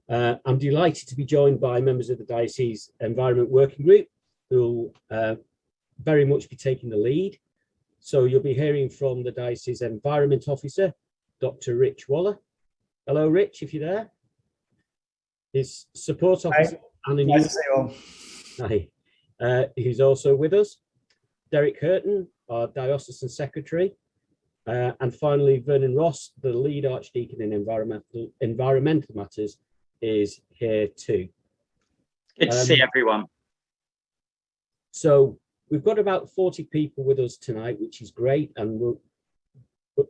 I'm delighted to be joined by members of the Diocese Environment Working Group who will very much be taking the lead. So you'll be hearing from the Diocese Environment Officer, Dr. Rich Waller. Hello, Rich, if you're there. His support officer, Anna Newton. Hi. Who's also with us. Derek Hurton, our Diocesan Secretary. And finally, Vernon Ross, the lead Archdeacon in environmental matters, is here too. Good to see everyone. So we've got about 40 people with us tonight, which is great. And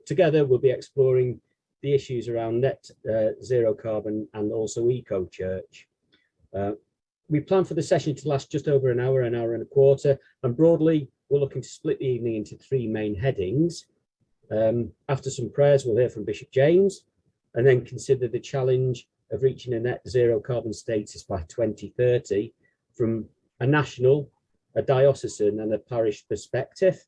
together we'll be exploring the issues around net zero carbon and also eco-church. We plan for the session to last just over an hour and a quarter. And broadly, we're looking to split the evening into three main headings. After some prayers, we'll hear from Bishop James and then consider the challenge of reaching a net zero carbon status by 2030 from a national, a diocesan and a parish perspective.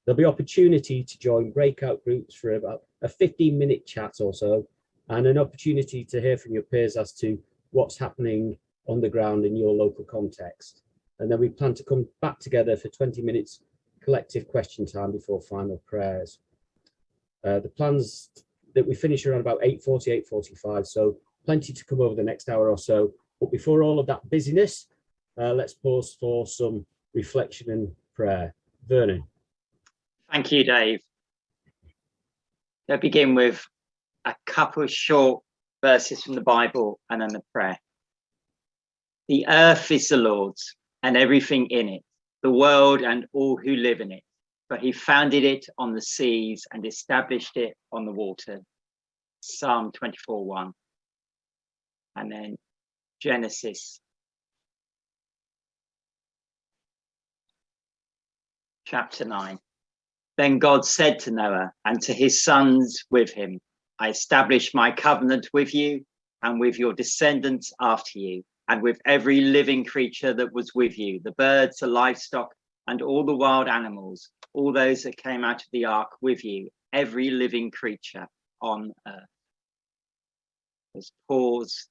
There'll be opportunity to join breakout groups for about a 15-minute chat or so, and an opportunity to hear from your peers as to what's happening on the ground in your local context. And then we plan to come back together for 20 minutes collective question time before final prayers. The plans that we finish around about 8:40, 8:45, so plenty to come over the next hour or so. But before all of that busyness, let's pause for some reflection and prayer. Vernon. Thank you, Dave. Let's begin with a couple of short verses from the Bible and then a prayer. The earth is the Lord's and everything in it, the world and all who live in it. But he founded it on the seas and established it on the water. Psalm 24:1. And then Genesis chapter 9. Then God said to Noah and to his sons with him, I establish my covenant with you and with your descendants after you, and with every living creature that was with you, the birds, the livestock, and all the wild animals, all those that came out of the ark with you, every living creature on earth. Let's pause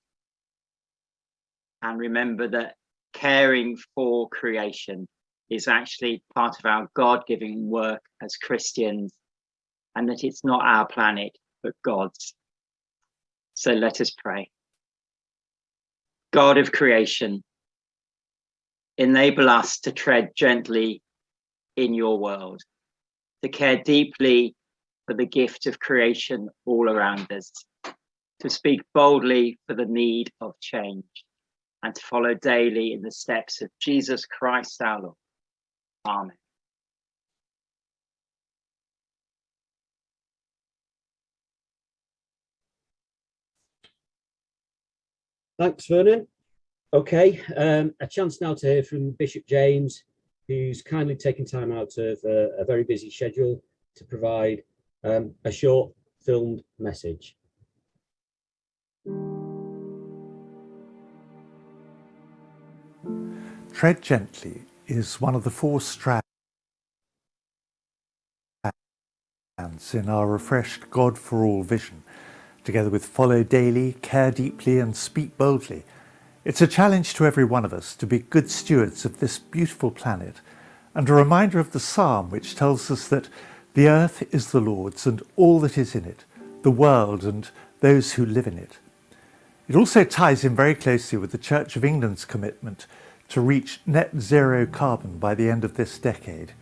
and remember that caring for creation is actually part of our God-given work as Christians, and that it's not our planet, but God's. So let us pray. God of creation, enable us to tread gently in your world, to care deeply for the gift of creation all around us, to speak boldly for the need of change, and to follow daily in the steps of Jesus Christ our Lord. Amen. Thanks, Vernon. Okay, a chance now to hear from Bishop James, who's kindly taken time out of a very busy schedule to provide a short filmed message. Tread gently is one of the 4 strands in our refreshed God for All vision, together with follow daily, care deeply and speak boldly. It's a challenge to every one of us to be good stewards of this beautiful planet, and a reminder of the psalm which tells us that the earth is the Lord's and all that is in it, the world and those who live in it. It also ties in very closely with the Church of England's commitment to reach net zero carbon by the end of this decade.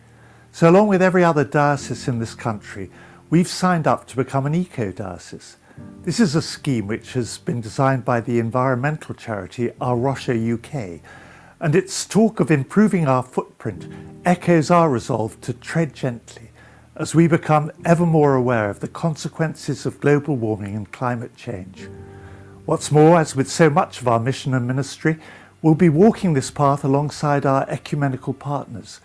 So along with every other diocese in this country, we've signed up to become an eco-diocese. This is a scheme which has been designed by the environmental charity Our Rocha UK, and its talk of improving our footprint echoes our resolve to tread gently as we become ever more aware of the consequences of global warming and climate change. What's more, as with so much of our mission and ministry, we'll be walking this path alongside our ecumenical partners.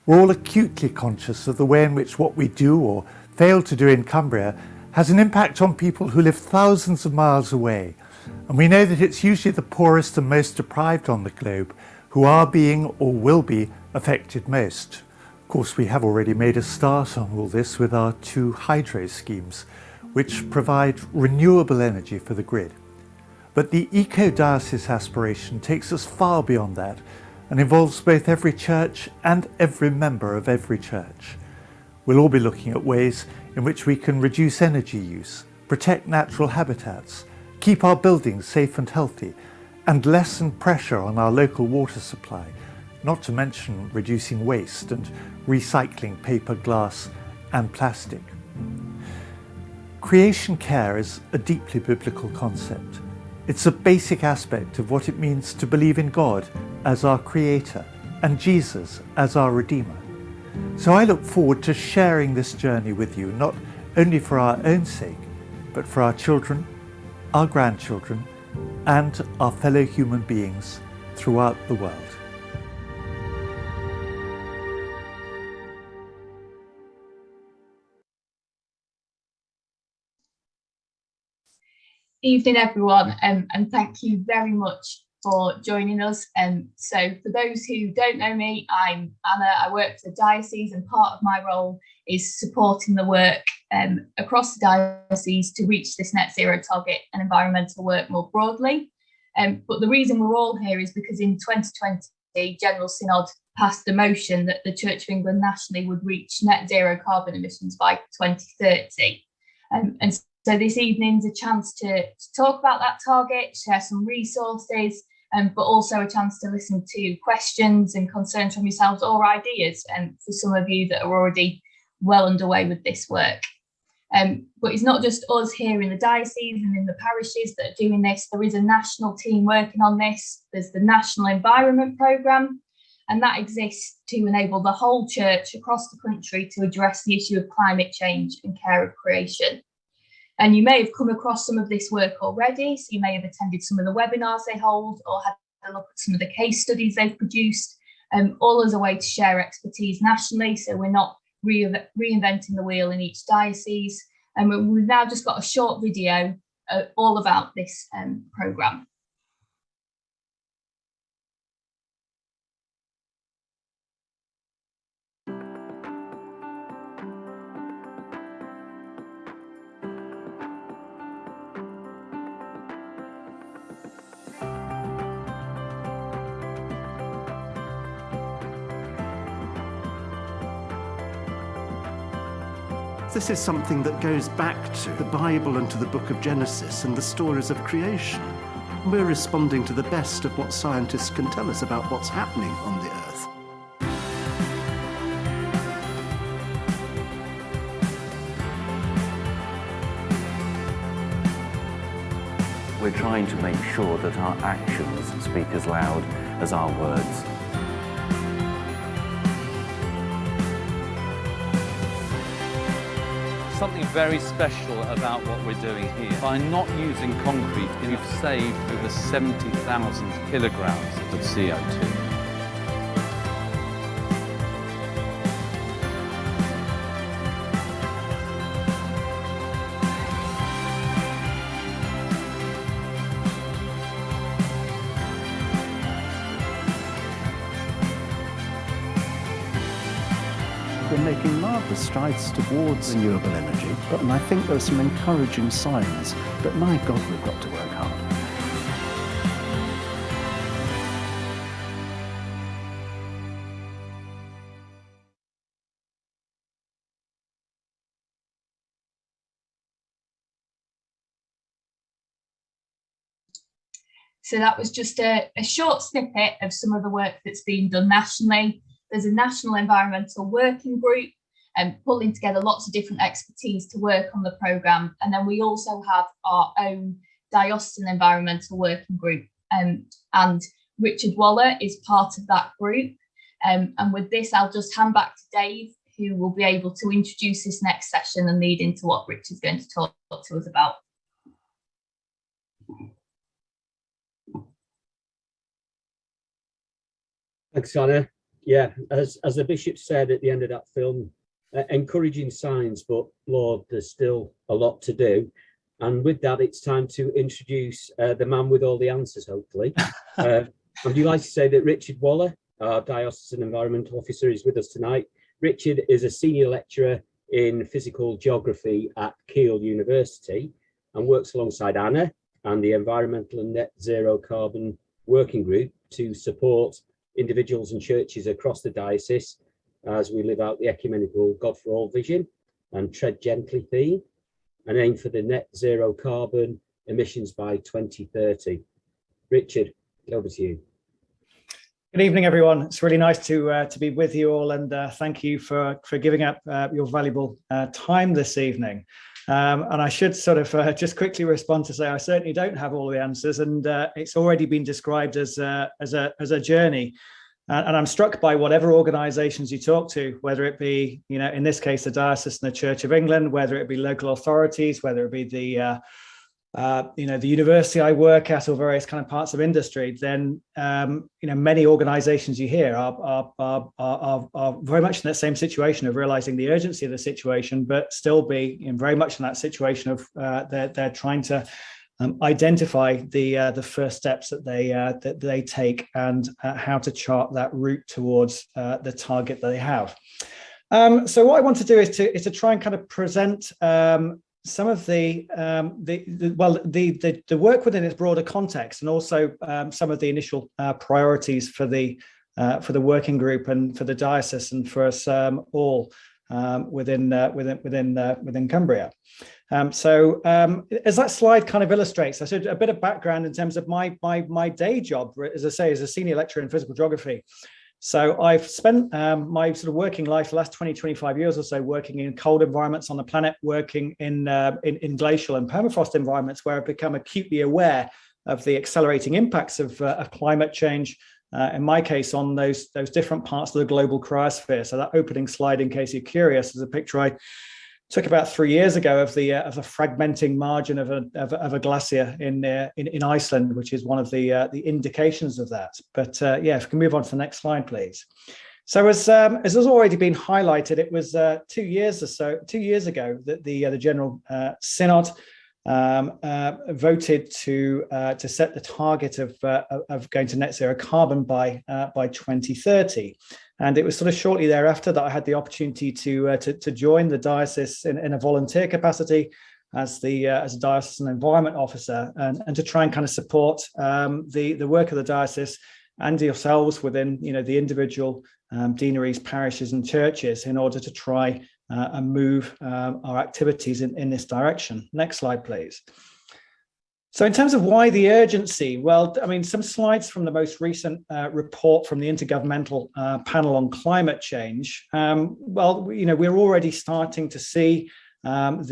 We're all acutely conscious of the way in which what we do or fail to do in Cumbria has an impact on people who live thousands of miles away. And we know that it's usually the poorest and most deprived on the globe who are being or will be affected most. Of course, we have already made a start on all this with our 2 hydro schemes, which provide renewable energy for the grid. But the eco-diocese aspiration takes us far beyond that and involves both every church and every member of every church. We'll all be looking at ways in which we can reduce energy use, protect natural habitats, keep our buildings safe and healthy, and lessen pressure on our local water supply, not to mention reducing waste and recycling paper, glass, and plastic. Creation care is a deeply biblical concept. It's a basic aspect of what it means to believe in God as our Creator and Jesus as our Redeemer. So I look forward to sharing this journey with you, not only for our own sake, but for our children, our grandchildren, and our fellow human beings throughout the world. Evening everyone, and thank you very much for joining us. So for those who don't know me, I'm Anna. I work for the Diocese, and part of my role is supporting the work across the Diocese to reach this net zero target and environmental work more broadly. But the reason we're all here is because in 2020, General Synod passed a motion that the Church of England nationally would reach net zero carbon emissions by 2030. And so this evening's a chance to talk about that target, share some resources, but also a chance to listen to questions and concerns from yourselves or ideas for some of you that are already well underway with this work. But it's not just us here in the diocese and in the parishes that are doing this. There is a national team working on this. There's the National Environment Programme, and that exists to enable the whole church across the country to address the issue of climate change and care of creation. And you may have come across some of this work already, so you may have attended some of the webinars they hold or had a look at some of the case studies they've produced, all as a way to share expertise nationally, so we're not reinventing the wheel in each diocese. And we've now just got a short video all about this programme. This is something that goes back to the Bible and to the book of Genesis and the stories of creation. We're responding to the best of what scientists can tell us about what's happening on the Earth. We're trying to make sure that our actions speak as loud as our words. Something very special about what we're doing here. By not using concrete, you've saved over 70,000 kilograms of CO2. We're making marvellous strides towards renewable energy, and I think there are some encouraging signs, but my God, we've got to work hard. So that was just a short snippet of some of the work that's being done nationally. There's a national environmental working group pulling together lots of different expertise to work on the programme. And then we also have our own diocesan environmental working group. And Richard Waller is part of that group. And with this, I'll just hand back to Dave, who will be able to introduce this next session and lead into what Richard's going to talk to us about. Thanks, Anna. Yeah, as the bishop said at the end of that film, encouraging signs, but Lord, there's still a lot to do. And with that, it's time to introduce the man with all the answers, hopefully. I'm delighted to say that Richard Waller, our Diocesan Environmental Officer, is with us tonight. Richard is a senior lecturer in physical geography at Keele University and works alongside Anna and the Environmental and Net Zero Carbon Working Group to support individuals and churches across the diocese as we live out the ecumenical God for All vision and tread gently theme, and aim for the net zero carbon emissions by 2030. Richard, over to you. Good evening, everyone. It's really nice to be with you all, and thank you for giving up your valuable time this evening. And I should sort of just quickly respond to say I certainly don't have all the answers, and it's already been described as a journey. And I'm struck by whatever organisations you talk to, whether it be, in this case, the Diocese and the Church of England, whether it be local authorities, whether it be the university I work at, or various kind of parts of industry, then many organisations you hear are very much in that same situation of realising the urgency of the situation, but still be very much in that situation of they're trying to identify the first steps that they take, and how to chart that route towards the target that they have. So what I want to do is to try and kind of present some of the work within its broader context, and also some of the initial priorities for the working group and for the diocese and for us all within Cumbria. So as that slide kind of illustrates, I said a bit of background in terms of my day job, as I say, as a senior lecturer in physical geography. So I've spent my sort of working life, the last 20, 25 years or so, working in cold environments on the planet, working in glacial and permafrost environments, where I've become acutely aware of the accelerating impacts of climate change, in my case, on those different parts of the global cryosphere. So that opening slide, in case you're curious, is a picture I took about 3 years ago of the fragmenting margin of a glacier in Iceland, which is one of the indications of that. But yeah, if we can move on to the next slide, please. So as has already been highlighted, it was 2 years ago that the General Synod voted to set the target of going to net zero carbon by 2030. And it was sort of shortly thereafter that I had the opportunity to join the diocese in a volunteer capacity as a diocesan environment officer, and to try and kind of support the work of the diocese and yourselves within the individual deaneries, parishes, and churches, in order to try and move our activities in this direction. Next slide, please. So in terms of why the urgency, well, I mean, some slides from the most recent report from the Intergovernmental Panel on Climate Change. Well, we're already starting to see an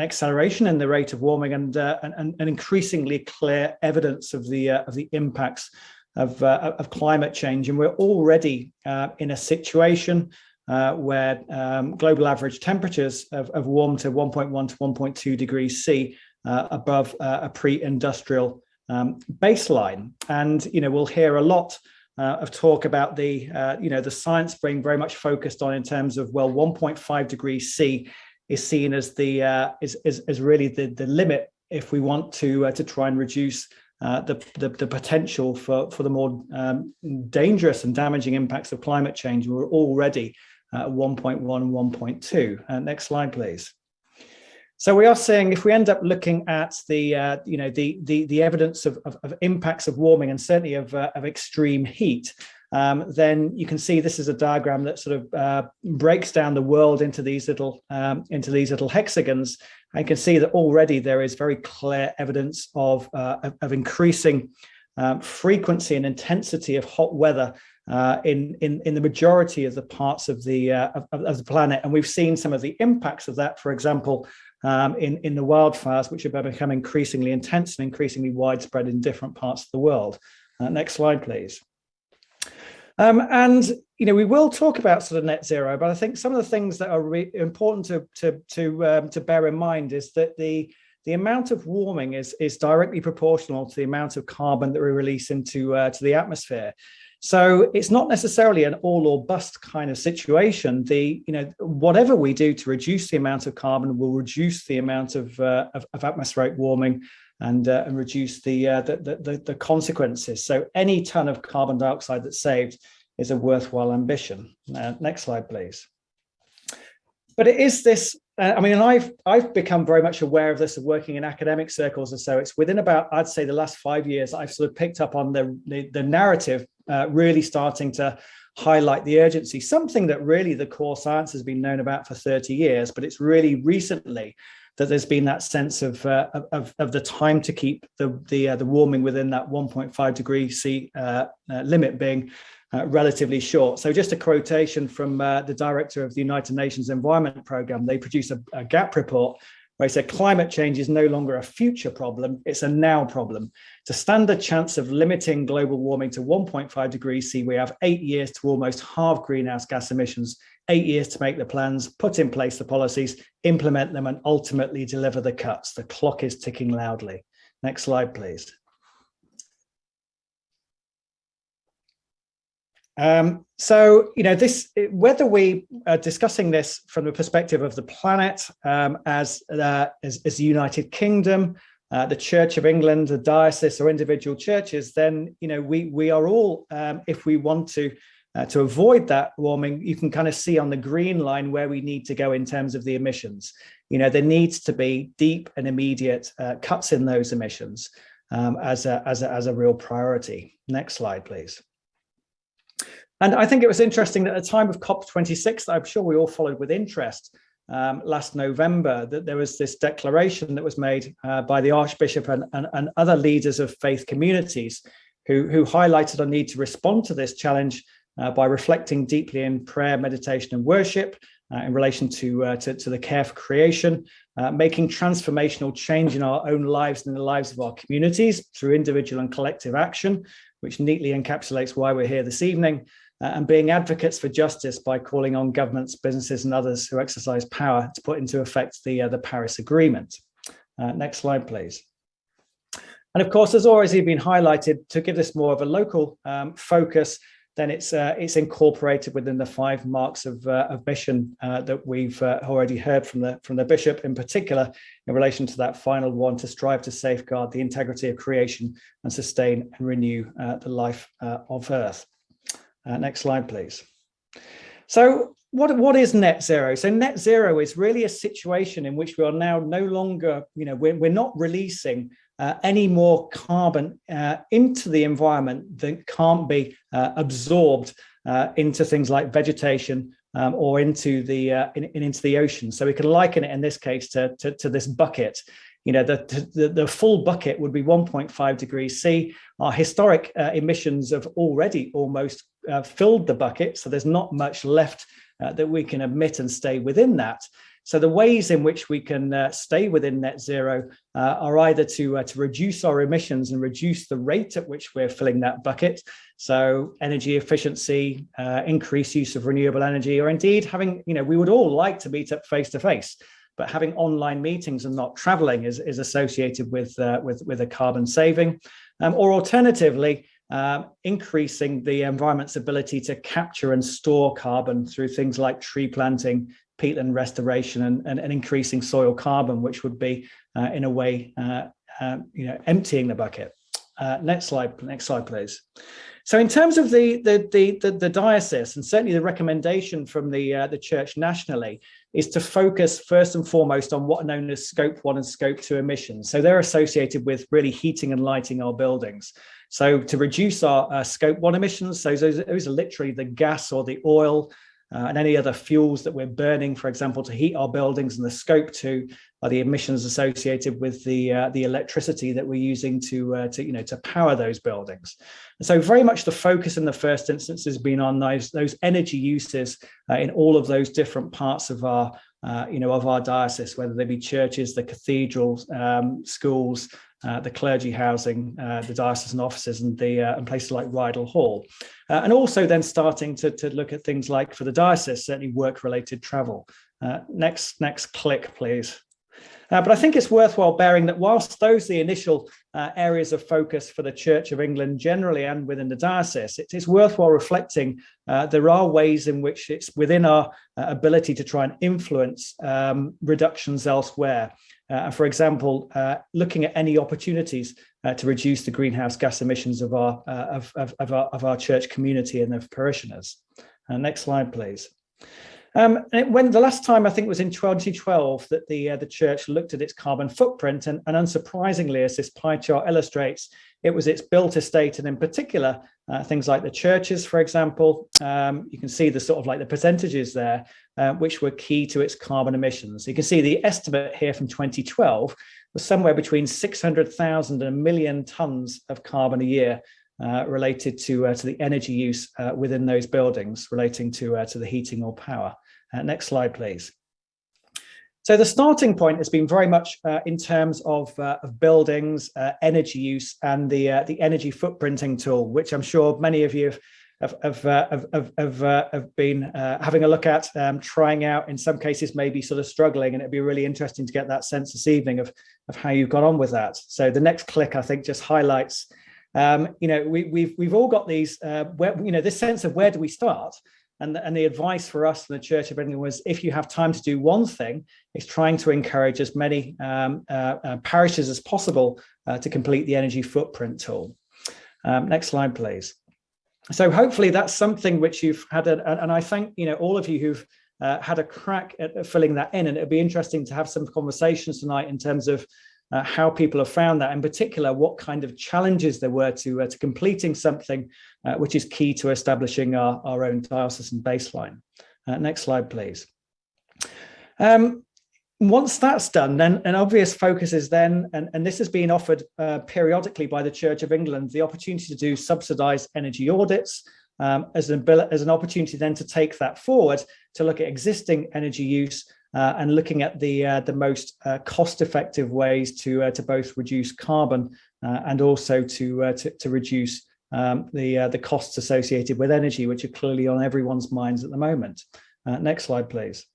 acceleration in the rate of warming, and increasingly clear evidence of the impacts of climate change. And we're already in a situation where global average temperatures have warmed to 1.1 to 1.2 degrees C, above a pre-industrial baseline. And we'll hear a lot of talk about the science being very much focused on, in terms of, well, 1.5 degrees C is seen as is really the limit if we want to try and reduce the potential for the more dangerous and damaging impacts of climate change. We're already at 1.1 and 1.2. Next slide, please. So we are seeing, if we end up looking at the evidence of impacts of warming, and certainly of extreme heat, then you can see this is a diagram that sort of breaks down the world into these little hexagons. I can see that already there is very clear evidence of increasing frequency and intensity of hot weather in the majority of the parts of the planet, and we've seen some of the impacts of that, for example, in the wildfires, which have become increasingly intense and increasingly widespread in different parts of the world. Next slide, please. And we will talk about sort of net zero, but I think some of the things that are important to bear in mind is that the amount of warming is directly proportional to the amount of carbon that we release into to the atmosphere. So it's not necessarily an all or bust kind of situation. Whatever we do to reduce the amount of carbon will reduce the amount of atmospheric warming, and reduce the consequences. So any ton of carbon dioxide that's saved is a worthwhile ambition. Next slide, please. But it is this I mean, and I've become very much aware of this, of working in academic circles, and so it's within about, I'd say, the last 5 years, I've sort of picked up on the narrative really starting to highlight the urgency, something that really the core science has been known about for 30 years, but it's really recently that there's been that sense of the time to keep the warming within that 1.5 degree C limit being relatively short. So just a quotation from the director of the United Nations Environment Programme. They produced a gap report where he said climate change is no longer a future problem, it's a now problem. To stand the chance of limiting global warming to 1.5 degrees C, we have 8 years to almost halve greenhouse gas emissions, 8 years to make the plans, put in place the policies, implement them, and ultimately deliver the cuts. The clock is ticking loudly. Next slide, please. So, you know, whether we are discussing this from the perspective of the planet, as the United Kingdom, the Church of England, the diocese, or individual churches, then, you know, we are all, if we want to avoid that warming, you can kind of see on the green line where we need to go in terms of the emissions. You know, there needs to be deep and immediate cuts in those emissions as a real priority. Next slide, please. And I think it was interesting that at the time of COP26, that I'm sure we all followed with interest last November, that there was this declaration that was made by the Archbishop and other leaders of faith communities who highlighted a need to respond to this challenge by reflecting deeply in prayer, meditation, and worship in relation to the care for creation, making transformational change in our own lives and in the lives of our communities through individual and collective action, which neatly encapsulates why we're here this evening, and being advocates for justice by calling on governments, businesses, and others who exercise power to put into effect the Paris Agreement. Next slide, please. And of course, as already been highlighted, to give this more of a local focus, then it's incorporated within the 5 marks of mission that we've already heard from the bishop, in particular in relation to that final one, to strive to safeguard the integrity of creation and sustain and renew the life of Earth. Next slide, please. So what is net zero? So net zero is really a situation in which we are now no longer, you know, we're not releasing any more carbon into the environment that can't be absorbed into things like vegetation or into the ocean. So we can liken it in this case to this bucket. You know, the full bucket would be 1.5 degrees C. Our historic emissions have already almost filled the bucket, so there's not much left that we can emit and stay within that. So the ways in which we can stay within net zero are either to reduce our emissions and reduce the rate at which we're filling that bucket. So energy efficiency, increased use of renewable energy, or indeed having, you know, we would all like to meet up face to face, but having online meetings and not traveling is associated with a carbon saving. Or alternatively, increasing the environment's ability to capture and store carbon through things like tree planting, peatland restoration, and increasing soil carbon, which would be in a way, you know, emptying the bucket. Next slide, please. So in terms of the diocese, and certainly the recommendation from the church nationally, is to focus first and foremost on what are known as scope 1 and scope 2 emissions. So they're associated with really heating and lighting our buildings. So to reduce our scope 1 emissions, so those are literally the gas or the oil and any other fuels that we're burning, for example, to heat our buildings, and the scope 2 are the emissions associated with the electricity that we're using to power those buildings. And so very much the focus in the first instance has been on those energy uses in all of those different parts of our diocese, whether they be churches, the cathedrals, schools, the clergy housing, the diocesan offices, and places like Rydal Hall, and also then starting to look at things like, for the diocese, certainly work-related travel. Next click, please. But I think it's worthwhile bearing that whilst those are the initial areas of focus for the Church of England generally and within the diocese, it is worthwhile reflecting there are ways in which it's within our ability to try and influence reductions elsewhere. For example, looking at any opportunities to reduce the greenhouse gas emissions of our church community and of parishioners. Next slide, please. When the last time, I think, was in 2012 that the church looked at its carbon footprint, and unsurprisingly, as this pie chart illustrates, it was its built estate, and in particular things like the churches, for example. You can see the sort of like the percentages there, which were key to its carbon emissions. You can see the estimate here from 2012 was somewhere between 600,000 and 1 million tons of carbon a year, related to the energy use within those buildings, relating to the heating or power. Next slide, please. So the starting point has been very much in terms of buildings, energy use, and the energy footprinting tool, which I'm sure many of you have been having a look at, trying out, in some cases maybe sort of struggling, and it'd be really interesting to get that sense this evening of how you've got on with that. So the next click, I think, just highlights, we've all got these, this sense of where do we start? And the advice for us in the Church of England was, if you have time to do one thing, is trying to encourage as many parishes as possible to complete the energy footprint tool. Next slide, please. So hopefully that's something which you've had, and I thank all of you who've had a crack at filling that in, and it'll be interesting to have some conversations tonight in terms of how people have found that, in particular, what kind of challenges there were to completing something which is key to establishing our own diocesan baseline. Next slide, please. Once that's done, then an obvious focus is then, and this has been offered periodically by the Church of England, the opportunity to do subsidised energy audits as an opportunity then to take that forward, to look at existing energy use, and looking at the most cost-effective ways to both reduce carbon and also to reduce the costs associated with energy, which are clearly on everyone's minds at the moment. Next slide, please.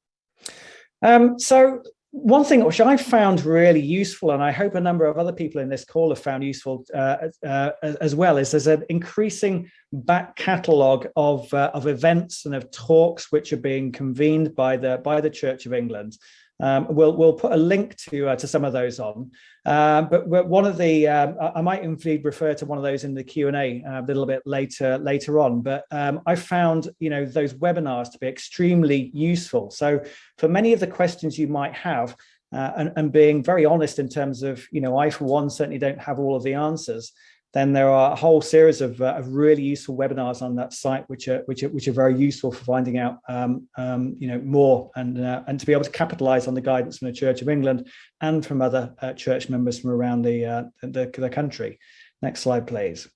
So one thing which I found really useful, and I hope a number of other people in this call have found useful as well, is there's an increasing back catalogue of events and of talks which are being convened by the Church of England. We'll put a link to some of those on, but one of the I might indeed refer to one of those in the Q&A a little bit later on. But I found those webinars to be extremely useful. So for many of the questions you might have, and being very honest in terms of I for one certainly don't have all of the answers, then there are a whole series of really useful webinars on that site, which are very useful for finding out more and to be able to capitalise on the guidance from the Church of England and from other church members from around the country. Next slide, please.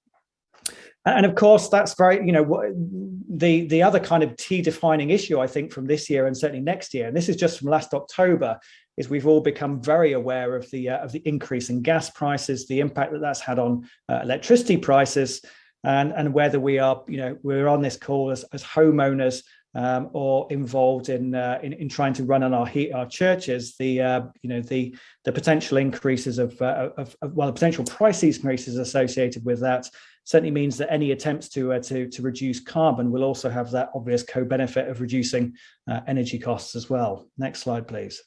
And of course, that's very, the other kind of key defining issue, I think, from this year and certainly next year, and this is just from last October, is we've all become very aware of the increase in gas prices, the impact that that's had on electricity prices, and whether we are, we're on this call as homeowners or involved in trying to run on our churches, the potential increases the potential price increases associated with that certainly means that any attempts to reduce carbon will also have that obvious co-benefit of reducing energy costs as well. Next slide, please.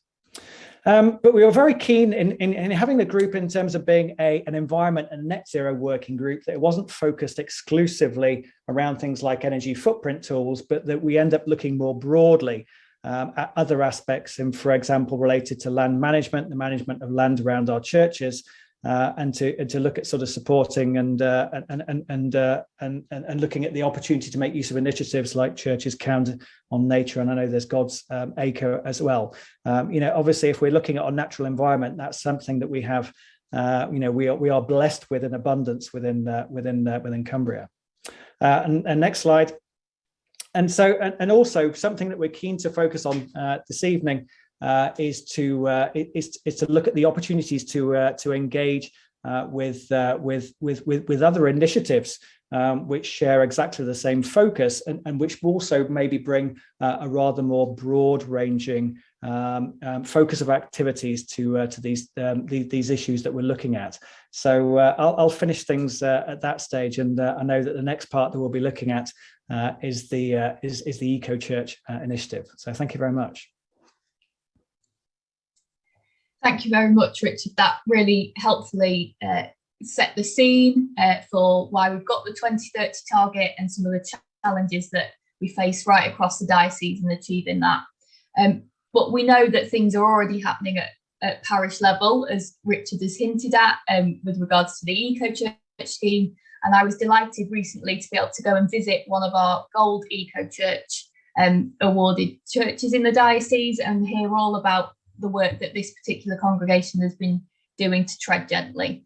But we were very keen in having the group in terms of being an environment and net zero working group, that it wasn't focused exclusively around things like energy footprint tools, but that we end up looking more broadly at other aspects, and for example, related to land management, the management of land around our churches, and to look at sort of supporting and looking at the opportunity to make use of initiatives like Churches Count on Nature, and I know there's God's Acre as well. Obviously, if we're looking at our natural environment, that's something that we have. We are blessed with in abundance within Cumbria. And next slide. And so, and also something that we're keen to focus on this evening is to look at the opportunities to engage with other initiatives which share exactly the same focus, and which also maybe bring a rather more broad-ranging focus of activities to these issues that we're looking at. So I'll finish things at that stage, and I know that the next part that we'll be looking at is the Eco Church initiative. So thank you very much. Thank you very much, Richard. That really helpfully set the scene for why we've got the 2030 target and some of the challenges that we face right across the diocese in achieving that. But we know that things are already happening at parish level, as Richard has hinted at, with regards to the eco-church scheme. And I was delighted recently to be able to go and visit one of our gold eco-church awarded churches in the diocese and hear all about the work that this particular congregation has been doing to tread gently.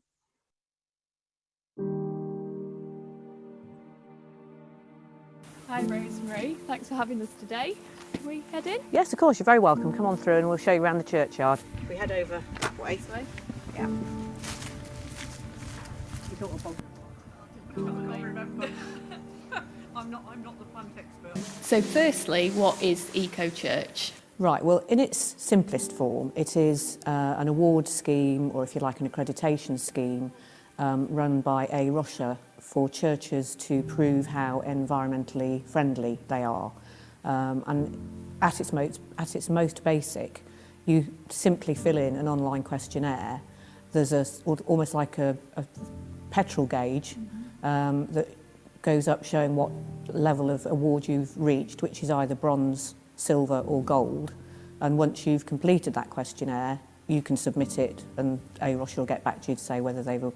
Hi Rosemary, thanks for having us today. Can we head in? Yes, of course, you're very welcome. Come on through and we'll show you around the churchyard. We head over that way. This way? Yeah. I'm not the plant expert. So firstly, what is eco-church? Right, well, in its simplest form, it is an award scheme, or if you like, an accreditation scheme, run by A. Rocha for churches to prove how environmentally friendly they are. And at its most basic, you simply fill in an online questionnaire. There's almost like a petrol gauge that goes up showing what level of award you've reached, which is either bronze, silver or gold. And once you've completed that questionnaire, you can submit it and A. Rocha will get back to you to say whether they've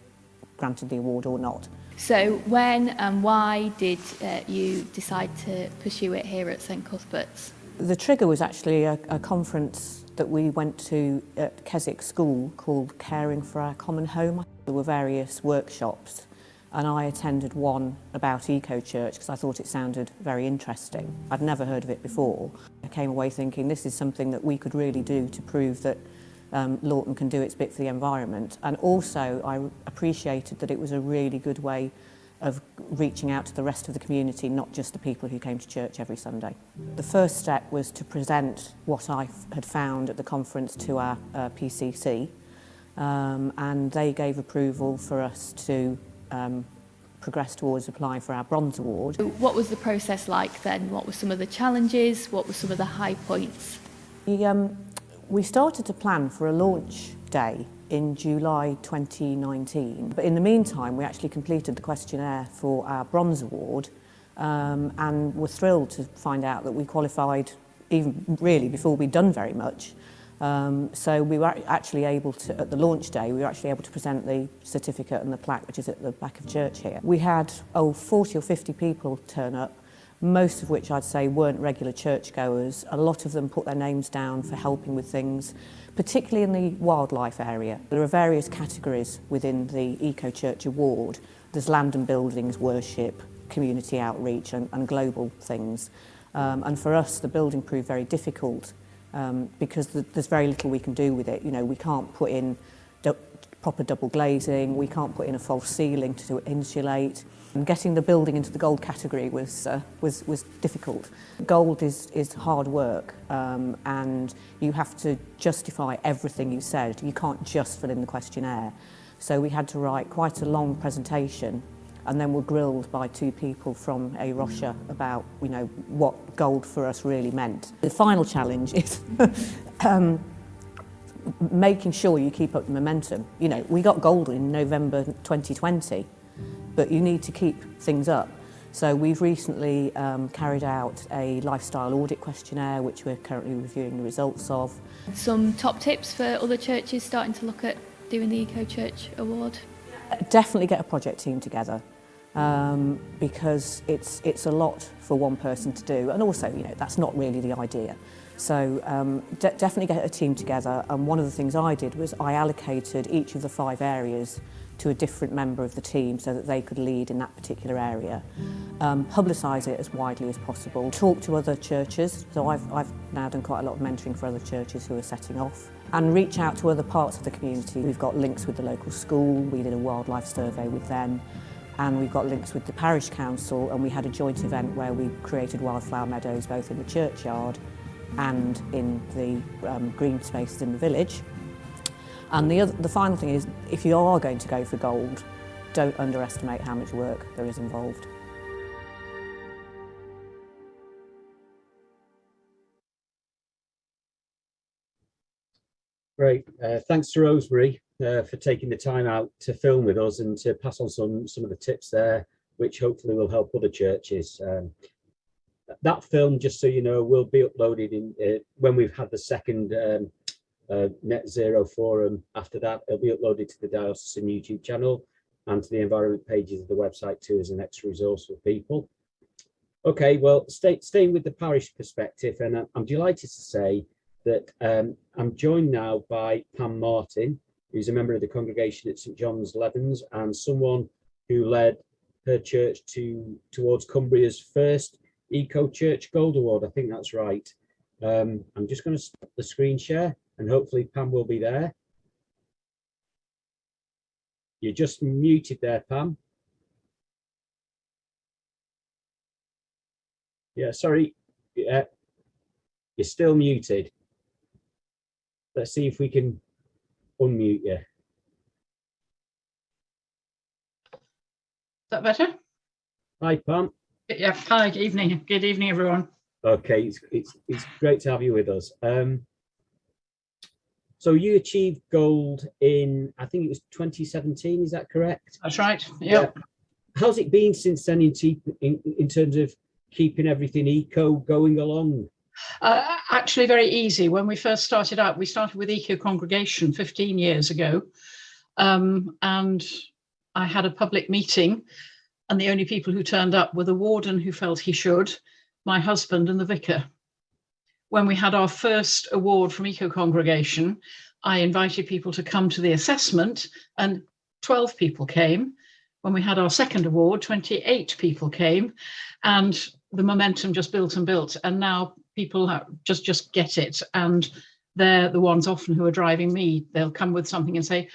granted the award or not. So when and why did you decide to pursue it here at St Cuthbert's? The trigger was actually a conference that we went to at Keswick School called Caring for Our Common Home. There were various workshops and I attended one about eco-church because I thought it sounded very interesting. I'd never heard of it before. I came away thinking this is something that we could really do to prove that Lawton can do its bit for the environment. And also I appreciated that it was a really good way of reaching out to the rest of the community, not just the people who came to church every Sunday. The first step was to present what I had found at the conference to our PCC, and they gave approval for us to progress towards applying for our Bronze Award. What was the process like then? What were some of the challenges? What were some of the high points? We started to plan for a launch day in July 2019. But in the meantime, we actually completed the questionnaire for our Bronze Award and were thrilled to find out that we qualified even really before we'd done very much. So we were actually able to, at the launch day, we were actually able to present the certificate and the plaque, which is at the back of church here. We had 40 or 50 people turn up, most of which I'd say weren't regular churchgoers. A lot of them put their names down for helping with things, particularly in the wildlife area. There are various categories within the Eco-Church Award. There's land and buildings, worship, community outreach and global things. And for us, the building proved very difficult because there's very little we can do with it. You know, we can't put in proper double glazing, we can't put in a false ceiling to insulate. And getting the building into the gold category was difficult. Gold is hard work, and you have to justify everything you said. You can't just fill in the questionnaire. So we had to write quite a long presentation, and then were grilled by two people from A. Rocha about, you know, what gold for us really meant. The final challenge is making sure you keep up the momentum. You know, we got gold in November 2020. But you need to keep things up. So we've recently carried out a lifestyle audit questionnaire, which we're currently reviewing the results of. Some top tips for other churches starting to look at doing the Eco-Church Award? Definitely get a project team together because it's a lot for one person to do. And also, you know, that's not really the idea. So definitely get a team together. And one of the things I did was I allocated each of the 5 areas to a different member of the team so that they could lead in that particular area. Publicise it as widely as possible. Talk to other churches. So I've now done quite a lot of mentoring for other churches who are setting off. And reach out to other parts of the community. We've got links with the local school, we did a wildlife survey with them, and we've got links with the parish council, and we had a joint event where we created wildflower meadows both in the churchyard and in the green spaces in the village. And the final thing is, if you are going to go for gold, don't underestimate how much work there is involved. Great. Thanks to Rosemary for taking the time out to film with us and to pass on some of the tips there, which hopefully will help other churches. that film, just so you know, will be uploaded in when we've had the second net zero forum. After that, it'll be uploaded to the Diocesan YouTube channel and to the environment pages of the website too, as an extra resource for people. Okay, well, staying with the parish perspective, and I'm delighted to say that I'm joined now by Pam Martin, who's a member of the congregation at St John's Levens and someone who led her church towards Cumbria's first Eco Church Gold Award. I think that's right. I'm just going to stop the screen share and hopefully Pam will be there. You're just muted there, Pam. Yeah, sorry. Yeah, you're still muted. Let's see if we can unmute you. Is that better? Hi, Pam. Yeah, hi, good evening. Good evening, everyone. Okay, it's great to have you with us. So you achieved gold in, I think it was 2017, is that correct? That's right, yep. Yeah. How's it been since then in terms of keeping everything eco going along? Actually very easy. When we first started out, we started with Eco Congregation 15 years ago. And I had a public meeting and the only people who turned up were the warden who felt he should, my husband and the vicar. When we had our first award from Eco Congregation, I invited people to come to the assessment and 12 people came. When we had our second award, 28 people came and the momentum just built and built. And now people just get it. And they're the ones often who are driving me. They'll come with something and say,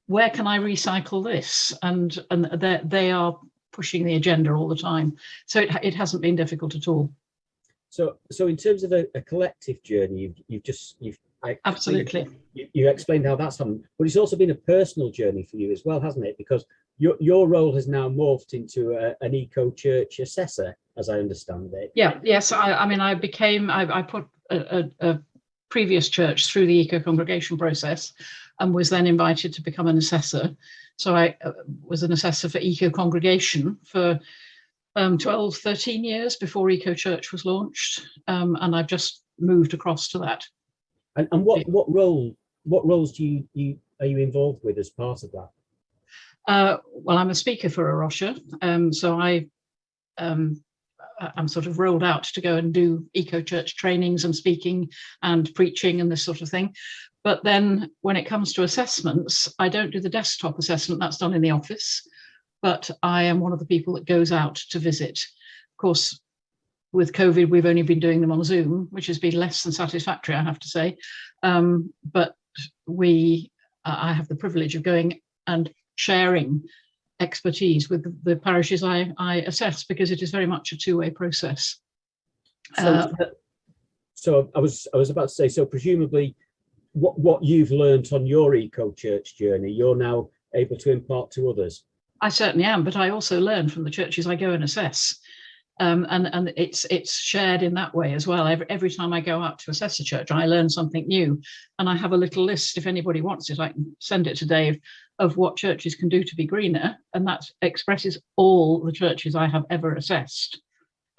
where can I recycle this? And they are pushing the agenda all the time. So it hasn't been difficult at all. So in terms of a collective journey, you've absolutely you explained how that's happened, but it's also been a personal journey for you as well, hasn't it? Because your role has now morphed into an eco church assessor, as I understand it. Yeah, yes. I mean, I put a previous church through the Eco Congregation process and was then invited to become an assessor. So I was an assessor for Eco Congregation for 12, 13 years before Eco Church was launched, and I've just moved across to that. And what roles are you involved with as part of that? Well, I'm a speaker for A Rocha, so I'm sort of rolled out to go and do Eco Church trainings and speaking and preaching and this sort of thing. But then when it comes to assessments, I don't do the desktop assessment, that's done in the office, but I am one of the people that goes out to visit. Of course, with COVID, we've only been doing them on Zoom, which has been less than satisfactory, I have to say. But I have the privilege of going and sharing expertise with the parishes I assess, because it is very much a two-way process. So I was about to say, so presumably what you've learned on your Eco Church journey, you're now able to impart to others. I certainly am, but I also learn from the churches I go and assess. And it's shared in that way as well. Every time I go out to assess a church, I learn something new, and I have a little list. If anybody wants it, I can send it to Dave, of what churches can do to be greener, and that expresses all the churches I have ever assessed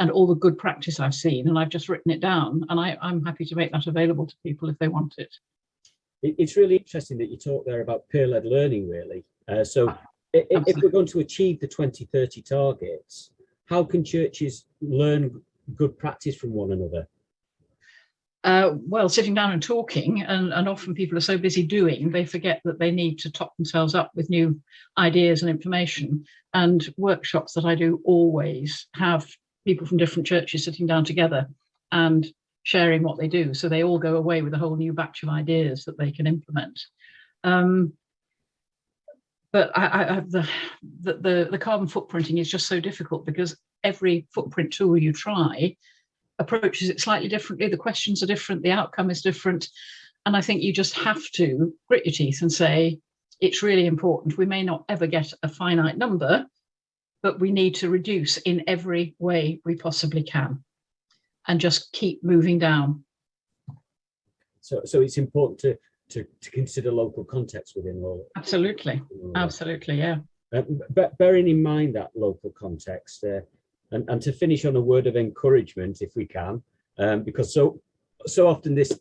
and all the good practice I've seen, and I've just written it down, and I'm happy to make that available to people if they want it. It's really interesting that you talk there about peer-led learning, really. If we're going to achieve the 2030 targets, how can churches learn good practice from one another? Well, sitting down and talking, and often people are so busy doing, they forget that they need to top themselves up with new ideas and information. And workshops that I do always have people from different churches sitting down together and sharing what they do. So they all go away with a whole new batch of ideas that they can implement. But the carbon footprinting is just so difficult, because every footprint tool you try approaches it slightly differently. The questions are different, the outcome is different. And I think you just have to grit your teeth and say, it's really important. We may not ever get a finite number, but we need to reduce in every way we possibly can and just keep moving down. So it's important to consider local context within all. Absolutely, absolutely, yeah. But bearing in mind that local context, and to finish on a word of encouragement, if we can, because so often this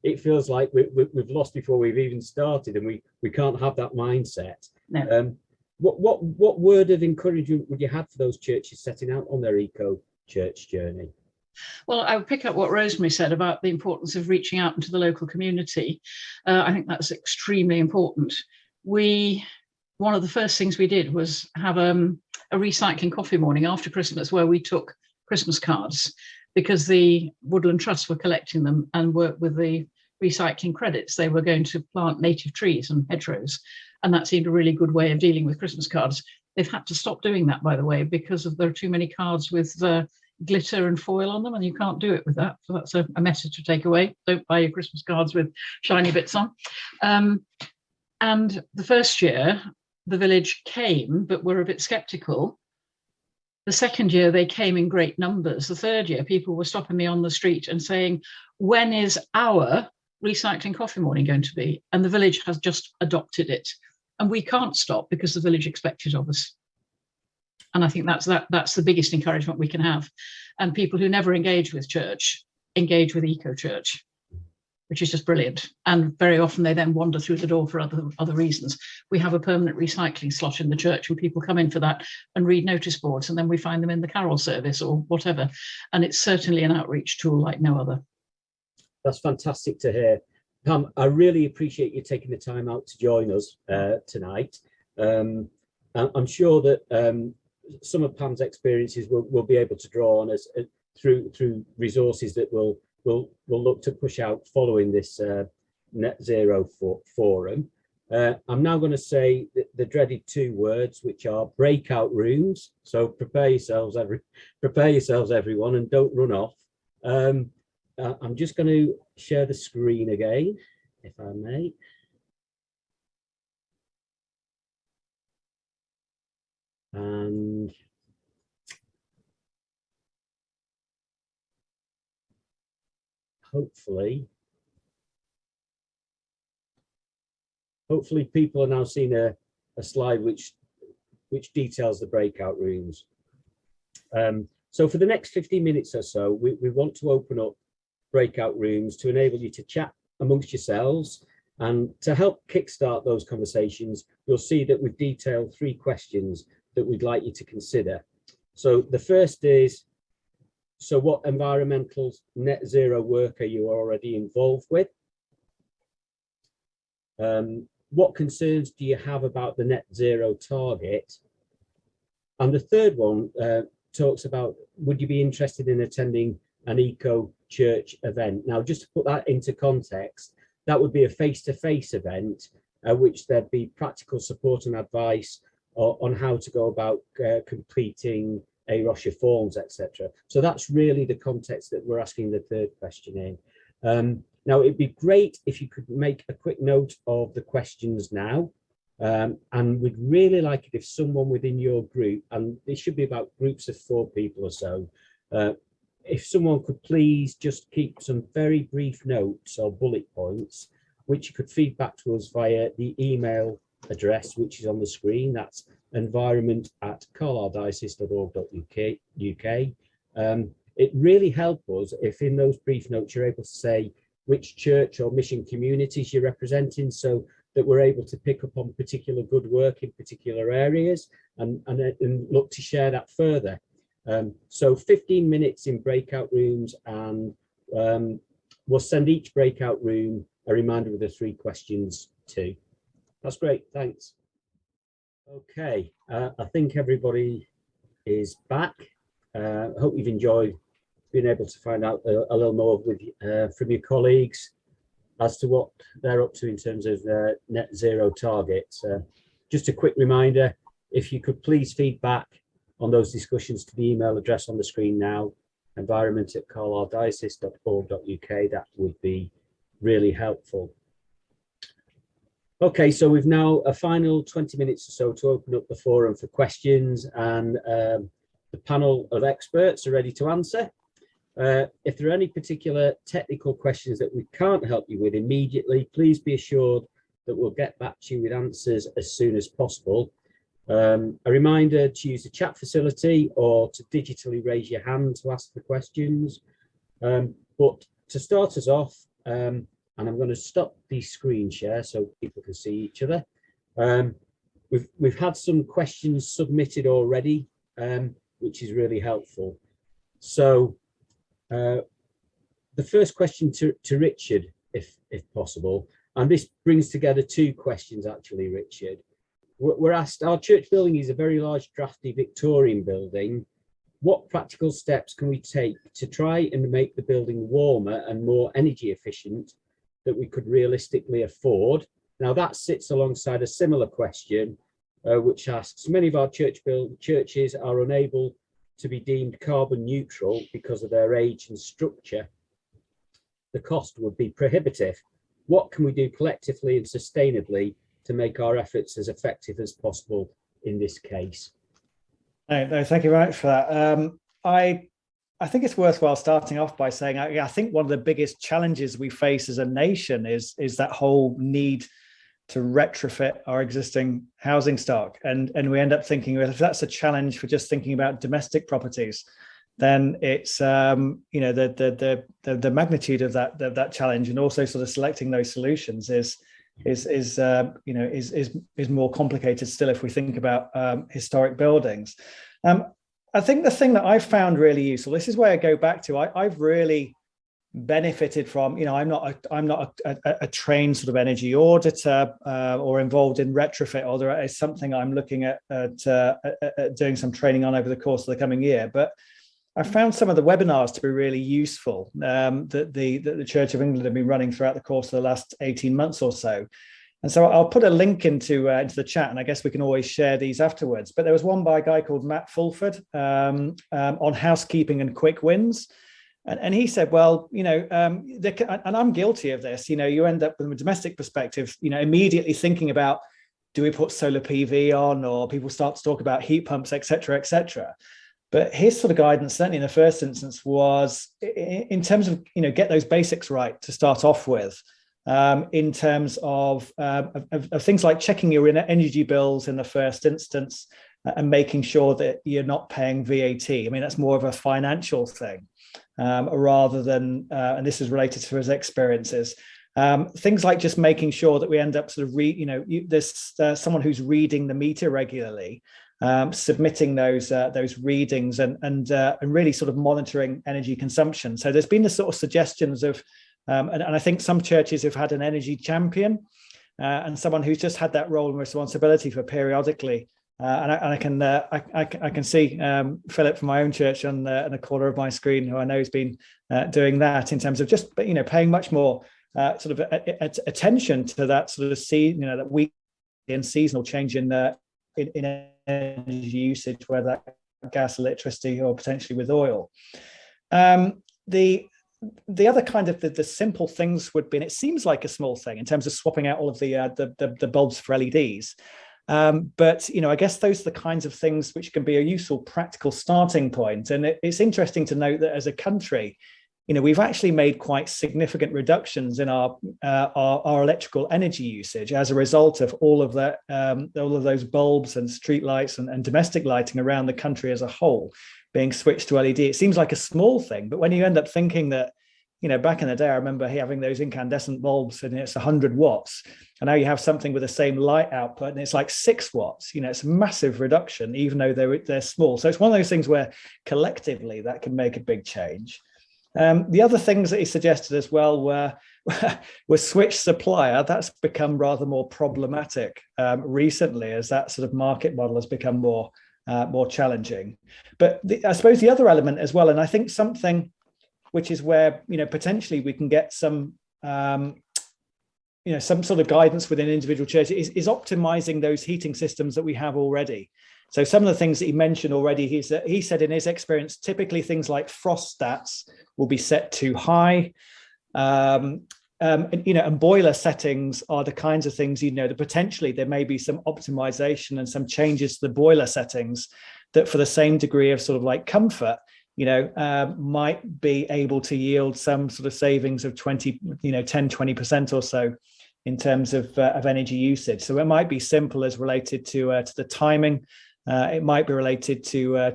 it feels like we've lost before we've even started, and we can't have that mindset. No. What word of encouragement would you have for those churches setting out on their eco church journey? Well, I would pick up what Rosemary said about the importance of reaching out into the local community. I think that's extremely important. One of the first things we did was have a recycling coffee morning after Christmas, where we took Christmas cards, because the Woodland Trust were collecting them and worked with the recycling credits. They were going to plant native trees and hedgerows, and that seemed a really good way of dealing with Christmas cards. They've had to stop doing that, by the way, because there are too many cards with glitter and foil on them, and you can't do it with that. So that's a message to take away. Don't buy your Christmas cards with shiny bits on. And the first year, the village came, but were a bit sceptical. The second year, they came in great numbers. The third year, people were stopping me on the street and saying, when is our recycling coffee morning going to be? And the village has just adopted it. And we can't stop because the village expects it of us. And I think that's the biggest encouragement we can have. And people who never engage with church engage with eco church, which is just brilliant. And very often they then wander through the door for other reasons. We have a permanent recycling slot in the church, and people come in for that and read notice boards, and then we find them in the carol service or whatever. And it's certainly an outreach tool like no other. That's fantastic to hear. Pam, I really appreciate you taking the time out to join us tonight. I'm sure that some of Pam's experiences we'll be able to draw on us through resources that we'll look to push out following this Net Zero Forum. I'm now going to say the dreaded two words, which are breakout rooms. So prepare yourselves, everyone, and don't run off. I'm just going to share the screen again, if I may. And hopefully people are now seeing a slide which details the breakout rooms. So for the next 15 minutes or so, we want to open up breakout rooms to enable you to chat amongst yourselves, and to help kickstart those conversations, you'll see that we've detailed 3 questions that we'd like you to consider. So the first is, so what environmental net zero work are you already involved with? What concerns do you have about the net zero target? And the third one talks about, would you be interested in attending an eco church event? Now, just to put that into context, that would be a face-to-face event, which there'd be practical support and advice on how to go about completing a Rocher forms, etc. So that's really the context that we're asking the third question in. Now, it'd be great if you could make a quick note of the questions now. And we'd really like it if someone within your group, and it should be about groups of 4 people or so, if someone could please just keep some very brief notes or bullet points, which you could feed back to us via the email address, which is on the screen. That's environment@carlislediocese.org.uk. It really helps us if in those brief notes you're able to say which church or mission communities you're representing, so that we're able to pick up on particular good work in particular areas and look to share that further. So 15 minutes in breakout rooms, and we'll send each breakout room a reminder with the 3 questions too. That's great, thanks. Okay, I think everybody is back. Hope you've enjoyed being able to find out a little more from your colleagues as to what they're up to in terms of net zero targets. Just a quick reminder, if you could please feed back on those discussions to the email address on the screen now, environment@carlislediocese.org.uk, that would be really helpful. Okay, so we've now a final 20 minutes or so to open up the forum for questions, and the panel of experts are ready to answer. If there are any particular technical questions that we can't help you with immediately, please be assured that we'll get back to you with answers as soon as possible. A reminder to use the chat facility or to digitally raise your hand to ask the questions. But to start us off, and I'm going to stop the screen share so people can see each other. We've had some questions submitted already, which is really helpful. So the first question to Richard, if possible, and this brings together two questions actually, Richard. We're asked, our church building is a very large, drafty Victorian building. What practical steps can we take to try and make the building warmer and more energy efficient that we could realistically afford? Now that sits alongside a similar question, which asks, many of our churches are unable to be deemed carbon neutral because of their age and structure. The cost would be prohibitive. What can we do collectively and sustainably to make our efforts as effective as possible in this case? No, thank you very much for that. I think it's worthwhile starting off by saying I think one of the biggest challenges we face as a nation is that whole need to retrofit our existing housing stock, and we end up thinking, well, if that's a challenge for just thinking about domestic properties, then it's the magnitude of that challenge, and also sort of selecting those solutions is more complicated still if we think about historic buildings. I think the thing that I've found really useful, this is where I go back to, I've really benefited from, I'm not a trained sort of energy auditor or involved in retrofit, although it's something I'm looking at doing some training on over the course of the coming year. But I found some of the webinars to be really useful that the Church of England have been running throughout the course of the last 18 months or so. And so I'll put a link into the chat, and I guess we can always share these afterwards. But there was one by a guy called Matt Fulford on housekeeping and quick wins. And he said, well, and I'm guilty of this, you end up from a domestic perspective, immediately thinking about, do we put solar PV on, or people start to talk about heat pumps, et cetera, et cetera. But his sort of guidance, certainly in the first instance, was in terms of, get those basics right to start off with, in terms of things like checking your energy bills in the first instance and making sure that you're not paying VAT. I mean, that's more of a financial thing rather than, and this is related to his experiences, things like just making sure that we end up sort of there's someone who's reading the meter regularly, submitting those readings and really sort of monitoring energy consumption. So there's been the sort of suggestions of, and I think some churches have had an energy champion and someone who's just had that role and responsibility for periodically. And I can see Philip from my own church on the corner of my screen, who I know has been doing that in terms of just paying much more sort of attention to that sort of that weekly and seasonal change in energy usage, whether that gas, electricity, or potentially with oil. The other kind of the simple things would be, and it seems like a small thing in terms of swapping out all of the bulbs for LEDs. But I guess those are the kinds of things which can be a useful practical starting point. And it's interesting to note that as a country, we've actually made quite significant reductions in our electrical energy usage as a result of all of those bulbs and street lights and domestic lighting around the country as a whole being switched to LED. It seems like a small thing, but when you end up thinking that, back in the day, I remember having those incandescent bulbs and it's 100 watts. And now you have something with the same light output and it's like 6 watts. It's a massive reduction, even though they're small. So it's one of those things where collectively that can make a big change. The other things that he suggested as well were switch supplier. That's become rather more problematic recently as that sort of market model has become more challenging. But I suppose the other element as well, and I think something which is where potentially we can get some some sort of guidance within individual churches is optimizing those heating systems that we have already. So some of the things that he mentioned already, he said in his experience, typically things like frost stats will be set too high. And boiler settings are the kinds of things, that potentially there may be some optimization and some changes to the boiler settings that for the same degree of sort of like comfort, might be able to yield some sort of savings of 20%or so in terms of energy usage. So it might be simple as related to the timing. It might be related to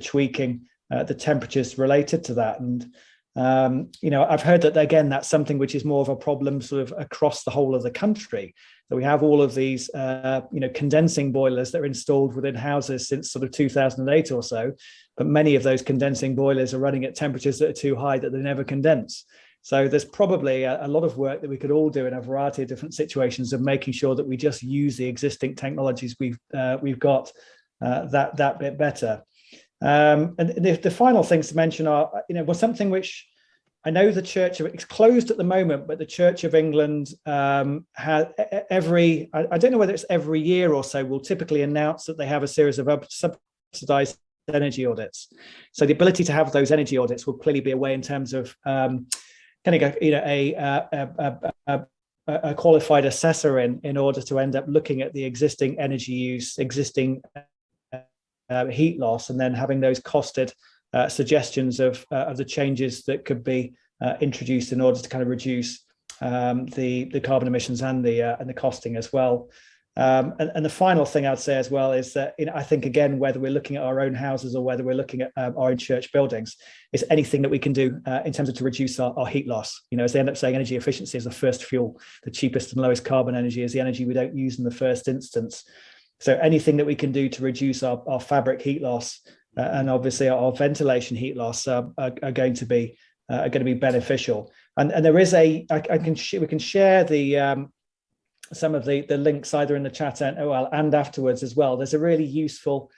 tweaking the temperatures related to that. And I've heard that, again, that's something which is more of a problem sort of across the whole of the country. So we have all of these condensing boilers that are installed within houses since sort of 2008 or so, but many of those condensing boilers are running at temperatures that are too high that they never condense. So there's probably a lot of work that we could all do in a variety of different situations of making sure that we just use the existing technologies we've got that bit better. And the final things to mention are, was something which I know the Church of, it's closed at the moment, but the Church of England has I don't know whether it's every year or so, will typically announce that they have a series of subsidized energy audits. So the ability to have those energy audits will clearly be a way in terms of a qualified assessor in order to end up looking at the existing energy use, existing heat loss, and then having those costed suggestions of the changes that could be introduced in order to kind of reduce the carbon emissions and the costing as well. And the final thing I'd say as well is that I think, again, whether we're looking at our own houses or whether we're looking at our own church buildings, is anything that we can do in terms of to reduce our heat loss. As they end up saying, energy efficiency is the first fuel, the cheapest and lowest carbon energy is the energy we don't use in the first instance. So anything that we can do to reduce our fabric heat loss and obviously our ventilation heat loss are going to be beneficial. And there is we can share the some of the links either in the chat and afterwards as well. There's a really useful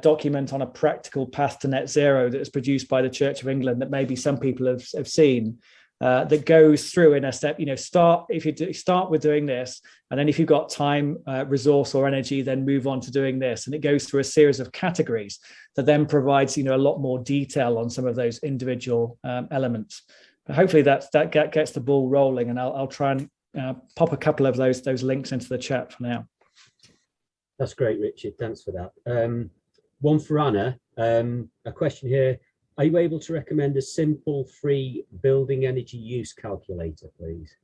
document on a practical path to net zero that was produced by the Church of England that maybe some people have seen. That goes through in a step, start with doing this, and then if you've got time, resource or energy, then move on to doing this. And it goes through a series of categories that then provides, a lot more detail on some of those individual elements. But hopefully that gets the ball rolling, and I'll try and pop a couple of those links into the chat for now. That's great, Richard. Thanks for that. One for Anna, a question here. Are you able to recommend a simple, free building energy use calculator, please?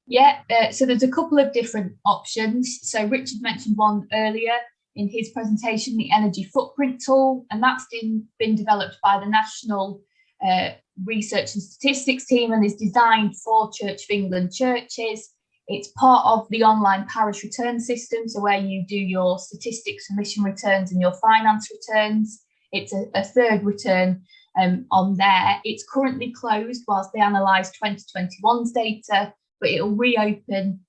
Yeah, so there's a couple of different options. So Richard mentioned one earlier in his presentation, the energy footprint tool, and that's been developed by the National Research and Statistics team and is designed for Church of England churches. It's part of the online parish return system, so where you do your statistics and mission returns and your finance returns. It's a third return on there. It's currently closed whilst they analyse 2021's data, but it'll reopen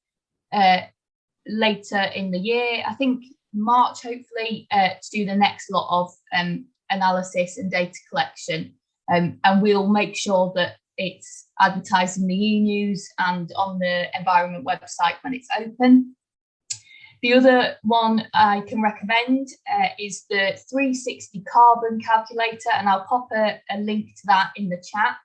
later in the year. I think March, hopefully, to do the next lot of analysis and data collection. And we'll make sure that it's advertised in the e-news and on the environment website when it's open. The other one I can recommend is the 360 carbon calculator, and I'll pop a link to that in the chat.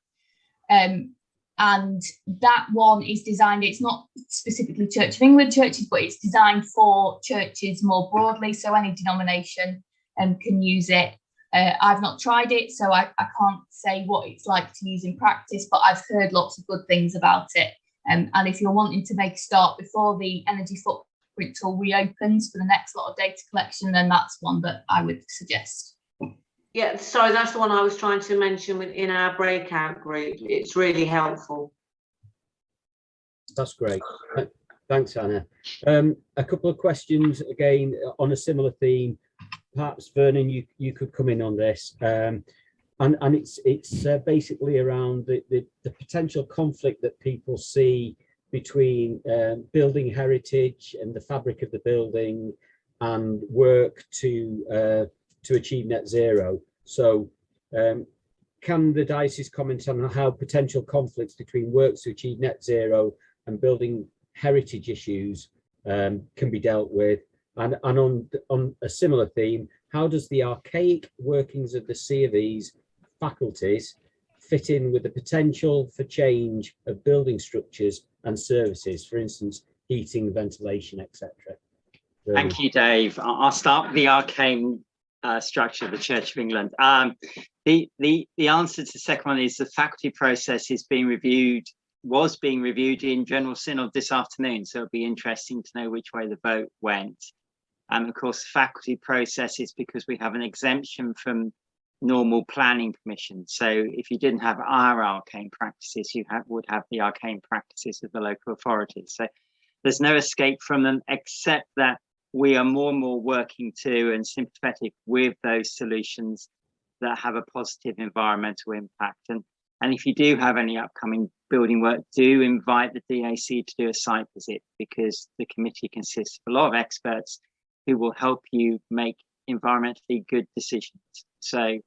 And that one is designed, it's not specifically Church of England churches, but it's designed for churches more broadly, so any denomination can use it. I've not tried it, so I can't say what it's like to use in practice, but I've heard lots of good things about it. And if you're wanting to make a start before the energy footprint tool reopens for the next lot of data collection, then that's one that I would suggest. Yeah, sorry, that's the one I was trying to mention within our breakout group. It's really helpful. That's great. Thanks, Anna. A couple of questions again on a similar theme. Perhaps Vernon, you could come in on this, and it's basically around the potential conflict that people see between building heritage and the fabric of the building and work to achieve net zero. So can the diocese comment on how potential conflicts between works to achieve net zero and building heritage issues can be dealt with? And on a similar theme, how does the archaic workings of the C of E's faculties fit in with the potential for change of building structures and services, for instance, heating, ventilation, etc.? Thank you, Dave. I'll start with the arcane structure of the Church of England. The answer to the second one is the faculty process is being reviewed was being reviewed in General Synod this afternoon, so it'll be interesting to know which way the vote went. And of course, faculty processes, because we have an exemption from normal planning permission. So if you didn't have our arcane practices, you would have the arcane practices of the local authorities. So there's no escape from them, except that we are more and more working to and sympathetic with those solutions that have a positive environmental impact. And if you do have any upcoming building work, do invite the DAC to do a site visit, because the committee consists of a lot of experts who will help you make environmentally good decisions. So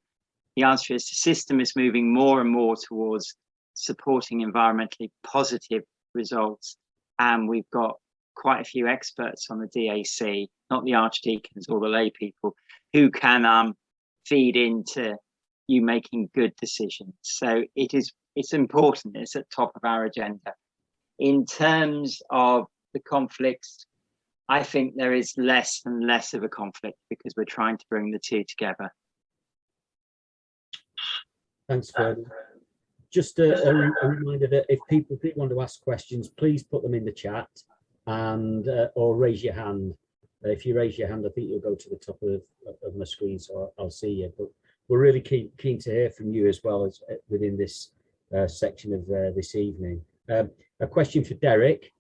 the answer is the system is moving more and more towards supporting environmentally positive results. And we've got quite a few experts on the DAC, not the archdeacons or the lay people, who can feed into you making good decisions. So it's important, it's at top of our agenda. In terms of the conflicts, I think there is less and less of a conflict because we're trying to bring the two together. Thanks, Ferdinand. Just a reminder that if people do want to ask questions, please put them in the chat and or raise your hand. If you raise your hand, I think you'll go to the top of my screen, so I'll see you. But we're really keen to hear from you as well as within this section of this evening. A question for Derek.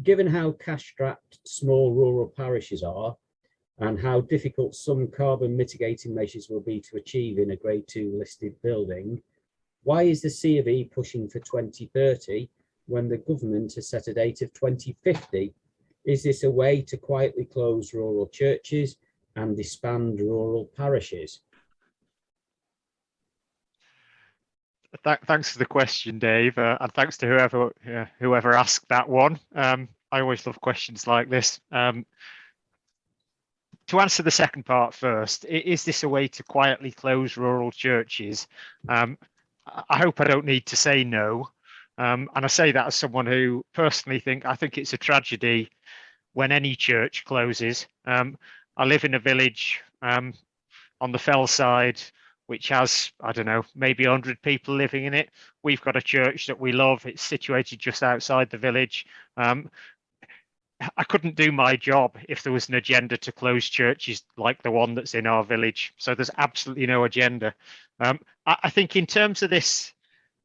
Given how cash-strapped small rural parishes are and how difficult some carbon mitigating measures will be to achieve in a Grade 2 listed building, why is the C of E pushing for 2030 when the government has set a date of 2050? Is this a way to quietly close rural churches and disband rural parishes? Thanks for the question, Dave, and thanks to whoever asked that one. I always love questions like this. To answer the second part first, is this a way to quietly close rural churches? I hope I don't need to say no. And I say that as someone who personally I think it's a tragedy when any church closes. I live in a village on the fell side, which has, I don't know, maybe 100 people living in it. We've got a church that we love. It's situated just outside the village. I couldn't do my job if there was an agenda to close churches like the one that's in our village. So there's absolutely no agenda. I think in terms of this,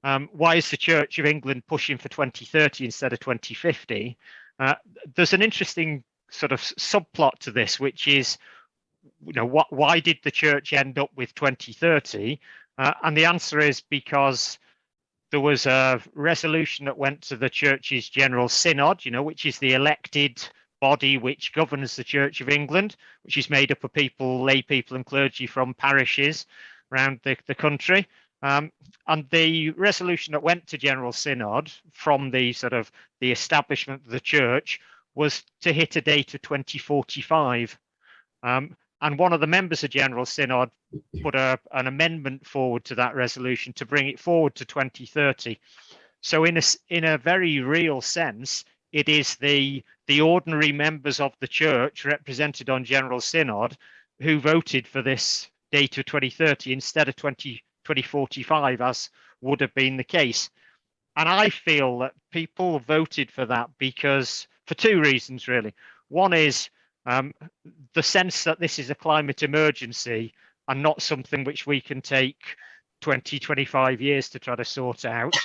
why is the Church of England pushing for 2030 instead of 2050? There's an interesting sort of subplot to this, which is, why did the church end up with 2030? And the answer is because there was a resolution that went to the church's General Synod, which is the elected body which governs the Church of England, which is made up of people, lay people and clergy from parishes around the country. And the resolution that went to General Synod from the establishment of the church was to hit a date of 2045. And one of the members of General Synod put an amendment forward to that resolution to bring it forward to 2030. So in a very real sense, it is the ordinary members of the church represented on General Synod who voted for this date of 2030 instead of 2045, as would have been the case. And I feel that people voted for that because for two reasons, really. One is the sense that this is a climate emergency and not something which we can take 20, 25 years to try to sort out.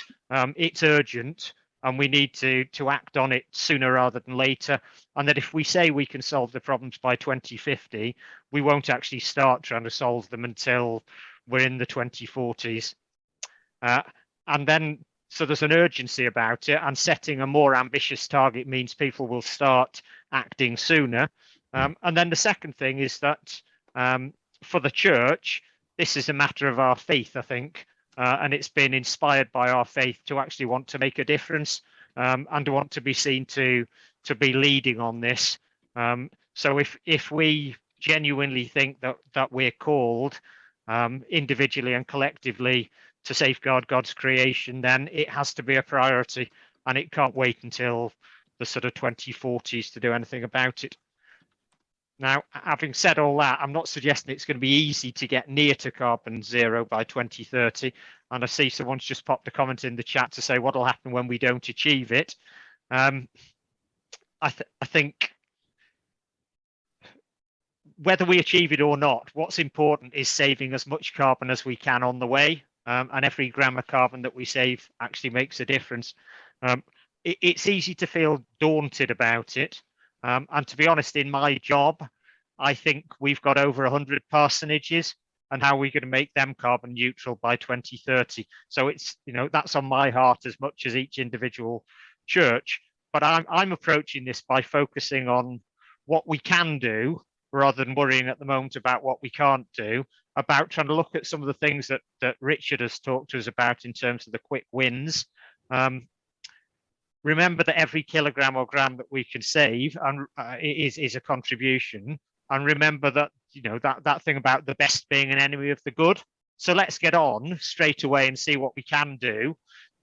It's urgent and we need to act on it sooner rather than later. And that if we say we can solve the problems by 2050, we won't actually start trying to solve them until we're in the 2040s. And then, so there's an urgency about it, and setting a more ambitious target means people will start acting sooner. And then the second thing is that for the church, this is a matter of our faith, I think, and it's been inspired by our faith to actually want to make a difference and to want to be seen to be leading on this. So if we genuinely think that we're called individually and collectively to safeguard God's creation, then it has to be a priority, and it can't wait until the sort of 2040s to do anything about it. Now, having said all that, I'm not suggesting it's going to be easy to get near to carbon zero by 2030. And I see someone's just popped a comment in the chat to say what will happen when we don't achieve it. I think whether we achieve it or not, what's important is saving as much carbon as we can on the way. And every gram of carbon that we save actually makes a difference. It's easy to feel daunted about it. And to be honest, in my job, I think we've got over 100 parsonages, and how are we going to make them carbon neutral by 2030? So it's, you know, that's on my heart as much as each individual church. But I'm approaching this by focusing on what we can do rather than worrying at the moment about what we can't do, about trying to look at some of the things that Richard has talked to us about in terms of the quick wins. Remember that every kilogram or gram that we can save is a contribution. And remember that, you know, that thing about the best being an enemy of the good. So let's get on straight away and see what we can do,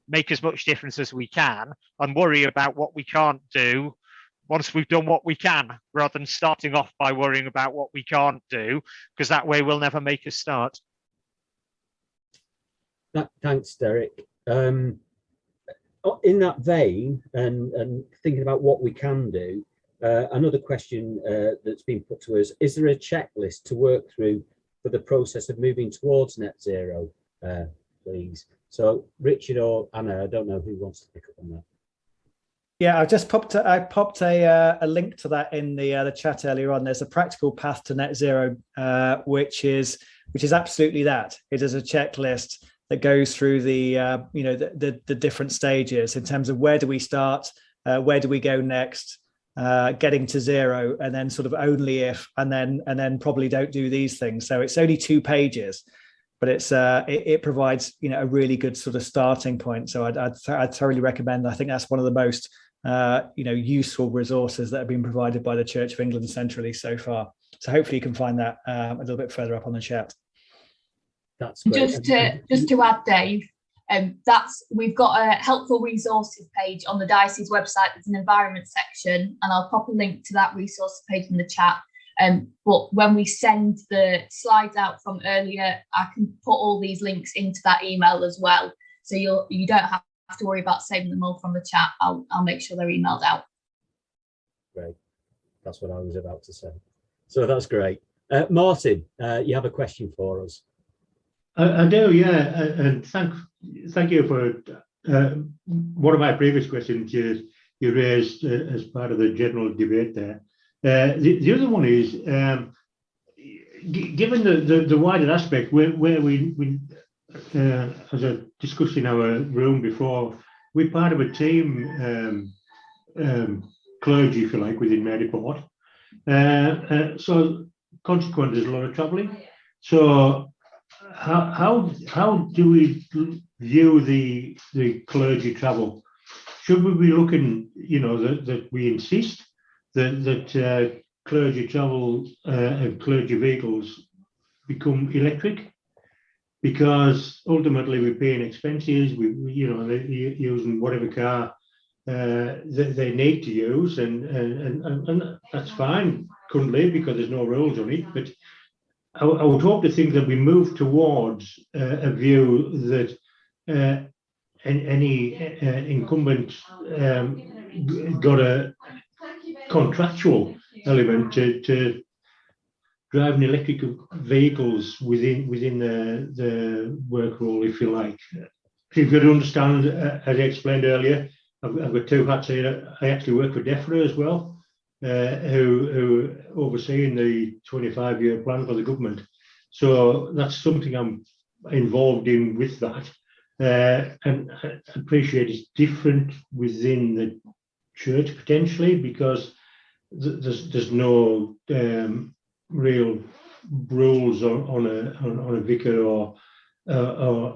make as much difference as we can, and worry about what we can't do once we've done what we can, rather than starting off by worrying about what we can't do, because that way we'll never make a start. Thanks, Derek. In that vein, and thinking about what we can do, another question that's been put to us: is there a checklist to work through for the process of moving towards net zero, please? So Richard or Anna, I don't know who wants to pick up on that. Yeah, I've just popped a link to that in the chat earlier on. There's a practical path to net zero, which is absolutely that. It is a checklist that goes through the different stages in terms of where do we start, where do we go next, getting to zero, and then sort of only if, and then probably don't do these things. So it's only 2 pages, but it provides, you know, a really good sort of starting point. So I'd thoroughly recommend. I think that's one of the most useful resources that have been provided by the Church of England centrally so far. So hopefully you can find that a little bit further up on the chat. That's great. Just to add, Dave, we've got a helpful resources page on the Diocese website. There's an environment section, and I'll pop a link to that resource page in the chat. But when we send the slides out from earlier, I can put all these links into that email as well. So you don't have to worry about saving them all from the chat. I'll make sure they're emailed out. Great. That's what I was about to say. So that's great. Martin, you have a question for us. I do, yeah. And thank you for one of my previous questions you raised as part of the general debate there. The other one is, given the wider aspect, where we as I discussed in our room before, we're part of a team, clergy, if you like, within Maryport. So consequently, there's a lot of travelling. So how do we view the clergy travel? Should we be looking, you know, that we insist that clergy travel and clergy vehicles become electric, because ultimately we're paying expenses. They're using whatever car that they need to use, and that's fine currently because there's no rules on it. But I would hope to think that we move towards a view that any incumbent got a contractual element to driving electric vehicles within the work role, if you like. If you could understand, as I explained earlier, I've got 2 hats here. I actually work for DEFRA as well, who overseeing the 25-year plan for the government. So that's something I'm involved in with that. And I appreciate it's different within the church potentially, because there's no real rules on a vicar or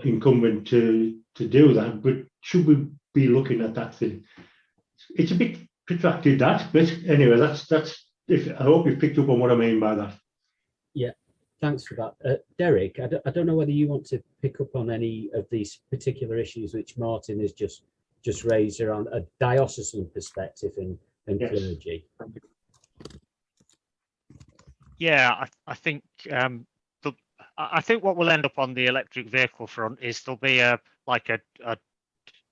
incumbent to do that. But should we be looking at that thing? It's a bit protracted, that, but anyway, that's. I hope you've picked up on what I mean by that. Yeah, thanks for that, Derek. I don't know whether you want to pick up on any of these particular issues which Martin has just raised around a diocesan perspective and Yes. clergy. Yeah, I think I think what will end up on the electric vehicle front is there'll be a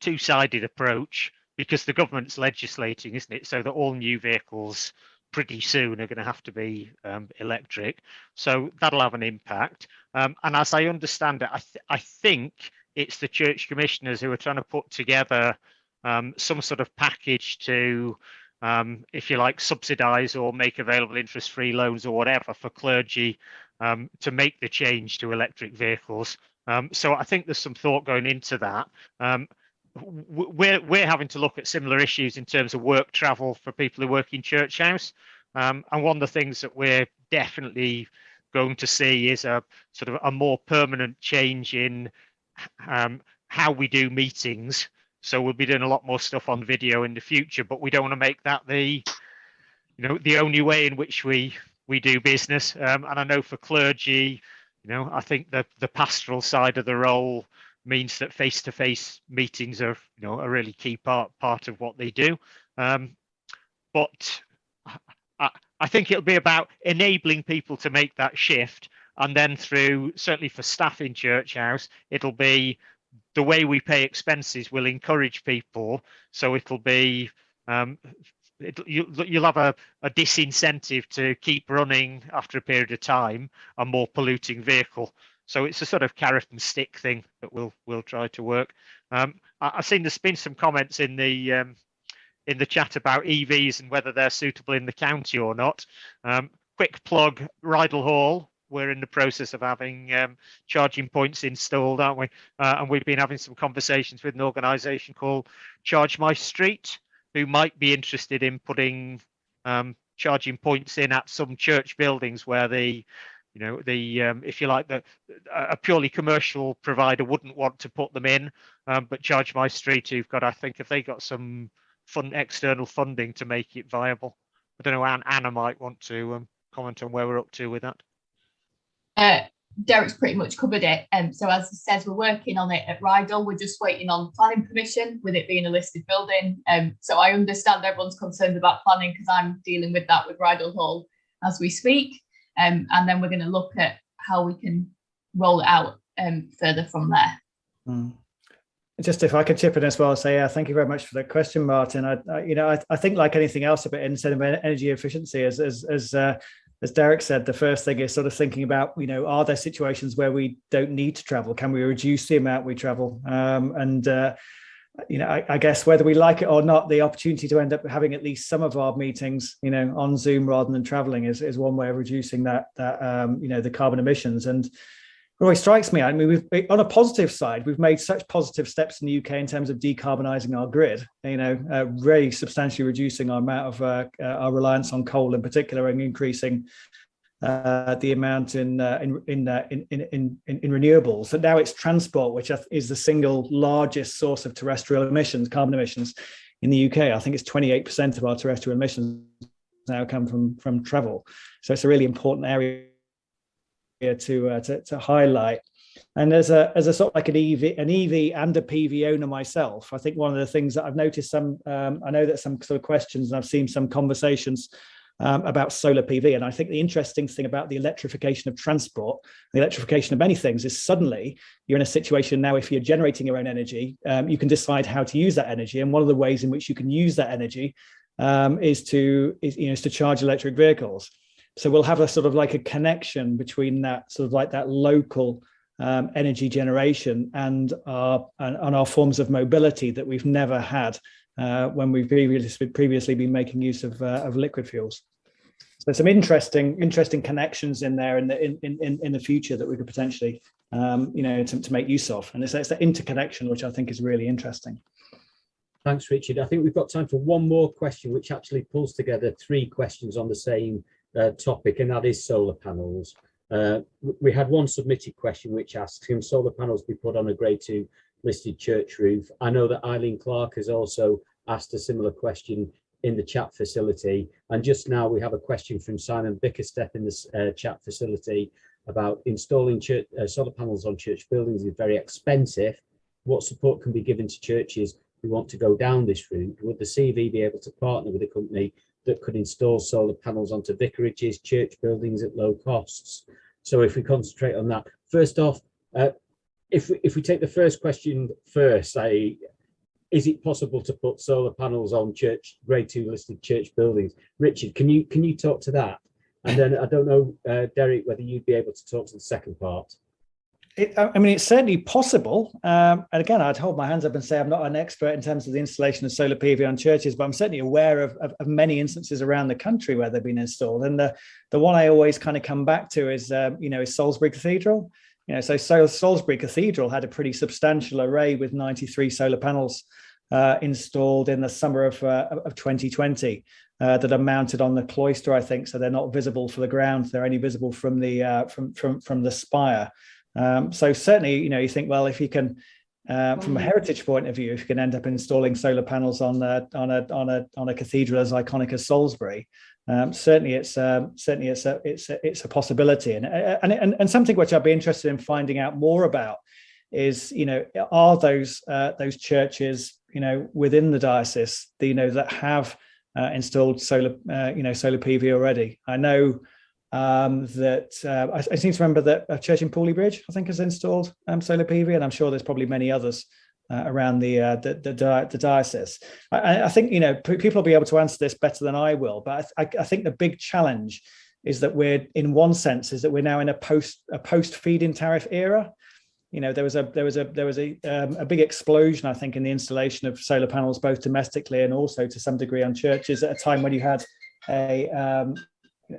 two-sided approach, because the government's legislating, isn't it, so that all new vehicles pretty soon are going to have to be electric. So that'll have an impact. And as I understand it, I think it's the church commissioners who are trying to put together some sort of package to, if you like, subsidise or make available interest-free loans or whatever for clergy to make the change to electric vehicles. So I think there's some thought going into that. We're having to look at similar issues in terms of work travel for people who work in church house. And one of the things that we're definitely going to see is a sort of a more permanent change in how we do meetings. So we'll be doing a lot more stuff on video in the future, but we don't want to make that the only way in which we do business. And I know for clergy, I think that the pastoral side of the role means that face-to-face meetings are, a really key part of what they do. But I think it'll be about enabling people to make that shift, and then through, certainly for staff in church house, it'll be the way we pay expenses will encourage people. So it'll be you'll have a disincentive to keep running after a period of time a more polluting vehicle. So it's a sort of carrot and stick thing that we'll try to work. I've seen there's been some comments in the chat about EVs and whether they're suitable in the county or not. Quick plug, Rydal Hall. We're in the process of having charging points installed, aren't we? And we've been having some conversations with an organisation called Charge My Street, who might be interested in putting charging points in at some church buildings where if you like, a purely commercial provider wouldn't want to put them in, but Charge My Street, who've got, I think, if they got some external funding to make it viable. I don't know, Anna might want to comment on where we're up to with that. Derek's pretty much covered it. So as he says, we're working on it at Rydal. We're just waiting on planning permission with it being a listed building. So I understand everyone's concerned about planning, because I'm dealing with that with Rydal Hall as we speak. And then we're going to look at how we can roll it out further from there. Just if I could chip in as well, say thank you very much for that question, Martin. I think, like anything else about instead of energy efficiency, as Derek said, the first thing is sort of thinking about, are there situations where we don't need to travel? Can we reduce the amount we travel? I guess whether we like it or not, the opportunity to end up having at least some of our meetings, on Zoom rather than traveling is one way of reducing that the carbon emissions. And it always strikes me, on a positive side, we've made such positive steps in the UK in terms of decarbonising our grid, really substantially reducing our amount of our reliance on coal in particular, and increasing the amount in renewables. And now it's transport, which is the single largest source of terrestrial emissions, carbon emissions in the UK. I think it's 28% of our terrestrial emissions now come from travel. So it's a really important area to highlight. And as a sort of like an EV and a PV owner myself, I think one of the things that I've noticed I know that some sort of questions, and I've seen some conversations about solar PV. And I think the interesting thing about the electrification of transport, the electrification of many things, is suddenly you're in a situation now, if you're generating your own energy, you can decide how to use that energy. And one of the ways in which you can use that energy is to charge electric vehicles. So we'll have a sort of like a connection between that sort of like that local energy generation and our forms of mobility that we've never had when we've previously been making use of liquid fuels. So some interesting connections in there in the future that we could potentially to make use of, and it's that interconnection which I think is really interesting. Thanks, Richard. I think we've got time for one more question, which actually pulls together three questions on the same topic, and that is solar panels. We had one submitted question which asks, can solar panels be put on a grade 2 listed church roof? I know that Eileen Clark has also asked a similar question in the chat facility, and just now we have a question from Simon Bickersteth in this chat facility about installing solar panels on church buildings is very expensive. What support can be given to churches who want to go down this route? Would the CV be able to partner with a company that could install solar panels onto vicarages, church buildings at low costs. So if we concentrate on that, first off, if we take the first question first, is it possible to put solar panels on grade 2 listed church buildings? Richard, can you talk to that? And then I don't know, Derek, whether you'd be able to talk to the second part. I mean, it's certainly possible. And again, I'd hold my hands up and say I'm not an expert in terms of the installation of solar PV on churches, but I'm certainly aware of many instances around the country where they've been installed. And the one I always kind of come back to is, is Salisbury Cathedral. So Salisbury Cathedral had a pretty substantial array with 93 solar panels installed in the summer of 2020 that are mounted on the cloister, I think. So they're not visible for the ground; they're only visible from the from the spire. So certainly, you think, well, if you can, from a heritage point of view, if you can end up installing solar panels on a cathedral as iconic as Salisbury, certainly it's a possibility, and something which I'd be interested in finding out more about is, are those churches, within the diocese, that have installed solar PV already. I know that I seem to remember that a church in Pooley Bridge, I think, has installed solar PV, and I'm sure there's probably many others around the diocese. I think people will be able to answer this better than I will, but I think the big challenge is that we're now in a post feed-in tariff era. There was a big explosion, I think, in the installation of solar panels, both domestically and also to some degree on churches, at a time when you had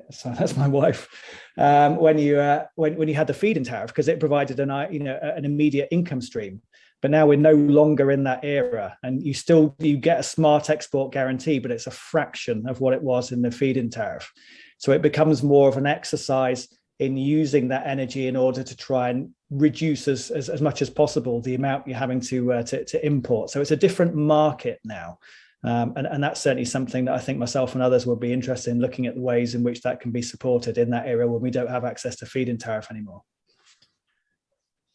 so that's my wife. When you had the feed-in tariff, because it provided an immediate income stream. But now we're no longer in that era, and you get a smart export guarantee, but it's a fraction of what it was in the feed-in tariff. So it becomes more of an exercise in using that energy in order to try and reduce as much as possible the amount you're having to import. So it's a different market now. And that's certainly something that I think myself and others will be interested in looking at, the ways in which that can be supported in that era when we don't have access to feed-in tariff anymore.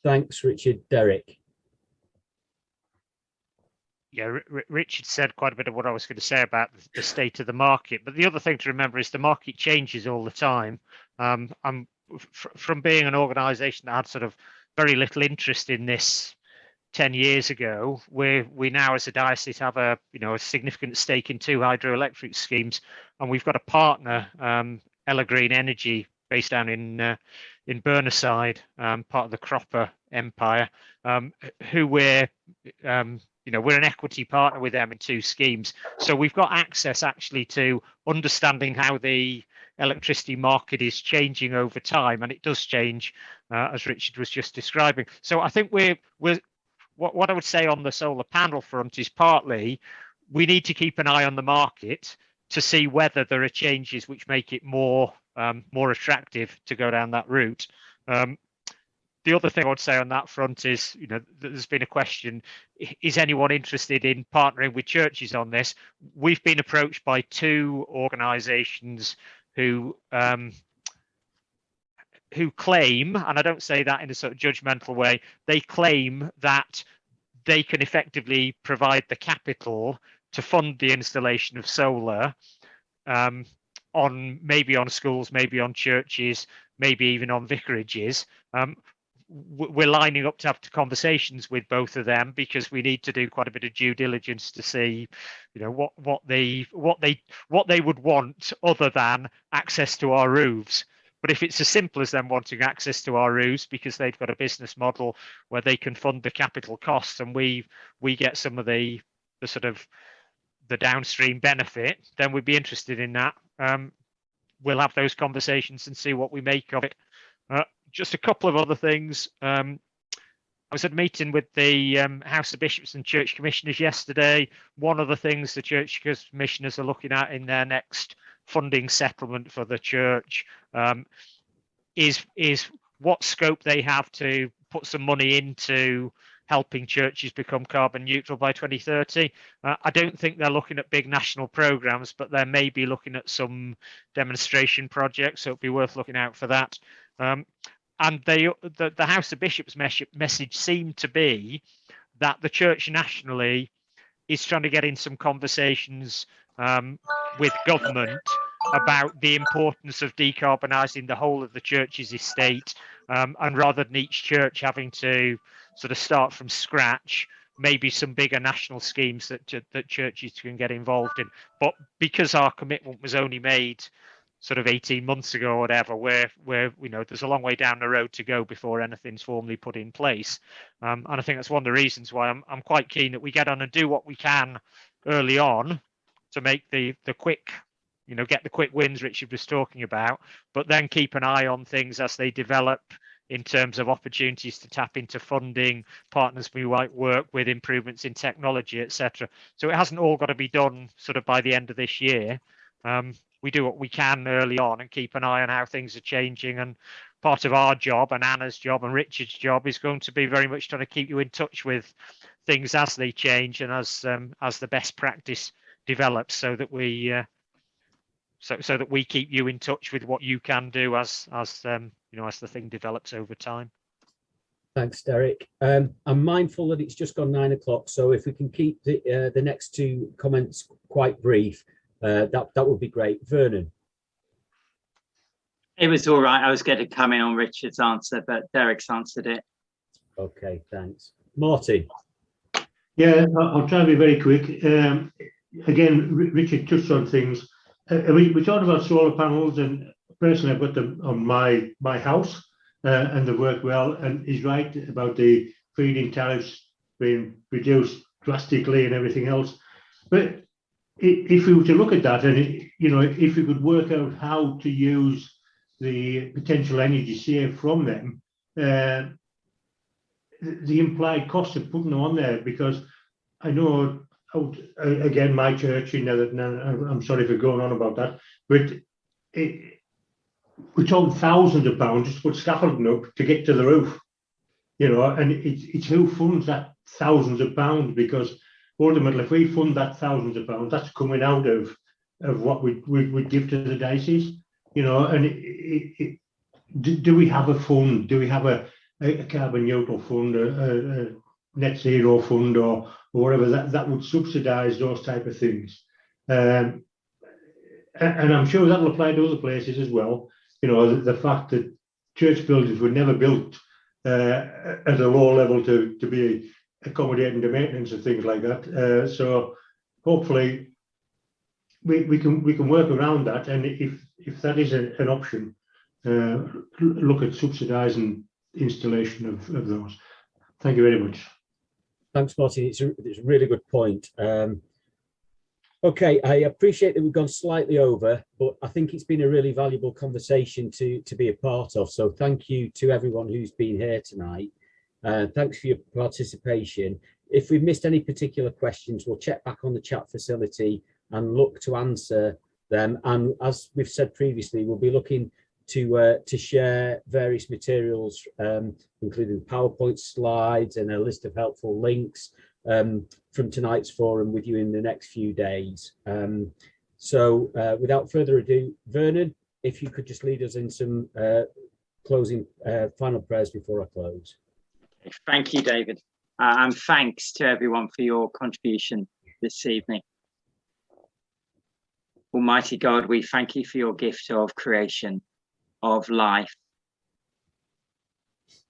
Thanks, Richard. Derek. Yeah, Richard said quite a bit of what I was going to say about the state of the market. But the other thing to remember is the market changes all the time. I'm from being an organisation that had sort of very little interest in this 10 years ago, we now as a diocese have a significant stake in 2 hydroelectric schemes, and we've got a partner, Ella Green Energy, based down in Burneside, part of the Cropper Empire, who we're an equity partner with them in 2 schemes. So we've got access actually to understanding how the electricity market is changing over time, and it does change, as Richard was just describing. So I think what I would say on the solar panel front is partly we need to keep an eye on the market to see whether there are changes which make it more attractive to go down that route. The other thing I would say on that front is, there's been a question, is anyone interested in partnering with churches on this? We've been approached by 2 organisations who claim, and I don't say that in a sort of judgmental way, they claim that they can effectively provide the capital to fund the installation of solar maybe on schools, maybe on churches, maybe even on vicarages. We're lining up to have conversations with both of them, because we need to do quite a bit of due diligence to see, what they would want other than access to our roofs. But if it's as simple as them wanting access to our roofs because they've got a business model where they can fund the capital costs and we get some of the sort of the downstream benefit, then we'd be interested in that. We'll have those conversations and see what we make of it. Just a couple of other things. I was at a meeting with the House of Bishops and Church Commissioners yesterday. One of the things the Church Commissioners are looking at in their next funding settlement for the church is what scope they have to put some money into helping churches become carbon neutral by 2030. I don't think they're looking at big national programs, but they may be looking at some demonstration projects, so it'd be worth looking out for that. And the House of Bishops message seemed to be that the church nationally is trying to get in some conversations with government about the importance of decarbonising the whole of the church's estate, and rather than each church having to sort of start from scratch, maybe some bigger national schemes that churches can get involved in. But because our commitment was only made sort of 18 months ago or whatever, where there's a long way down the road to go before anything's formally put in place, and I think that's one of the reasons why I'm quite keen that we get on and do what we can early on to make the quick, get the quick wins Richard was talking about, but then keep an eye on things as they develop in terms of opportunities to tap into funding, partners we might work with, improvements in technology, etc. So it hasn't all got to be done sort of by the end of this year. We do what we can early on and keep an eye on how things are changing. And part of our job and Anna's job and Richard's job is going to be very much trying to keep you in touch with things as they change and as the best practice develops, so that we so that we keep you in touch with what you can do as the thing develops over time. Thanks, Derek. I'm mindful that it's just gone 9 o'clock, so if we can keep the next two comments quite brief, that would be great. Vernon. It was all right. I was going to come in on Richard's answer, but Derek's answered it. Okay, thanks. Martin. Yeah, I'll try to be very quick. Again, Richard touched on things. We talked about solar panels, and personally, I've got them on my house, and they work well. And he's right about the feed-in tariffs being reduced drastically and everything else. But if we were to look at that, and if we could work out how to use the potential energy saved from them, the implied cost of putting them on there, because I know, again, my church, I'm sorry for going on about that, but we're talking thousands of pounds just to put scaffolding up to get to the roof, and it's who funds that thousands of pounds, because ultimately, if we fund that thousands of pounds, that's coming out of what we give to the diocese, and do we have a fund? Do we have a carbon neutral fund, a net zero fund, or whatever that would subsidise those type of things? And I'm sure that will apply to other places as well. The fact that church buildings were never built at a low level to be accommodating to maintenance and things like that. So hopefully we can work around that, and if that is an option, look at subsidising installation of those. Thank you very much. Thanks, Martin. It's a really good point. Okay, I appreciate that we've gone slightly over, but I think it's been a really valuable conversation to be a part of. So thank you to everyone who's been here tonight. Thanks for your participation. If we've missed any particular questions, we'll check back on the chat facility and look to answer them. And as we've said previously, we'll be looking to share various materials, including PowerPoint slides and a list of helpful links from tonight's forum with you in the next few days. So without further ado, Vernon, if you could just lead us in some closing final prayers before I close. Thank you, David. And thanks to everyone for your contribution this evening. Almighty God, we thank you for your gift of creation, of life,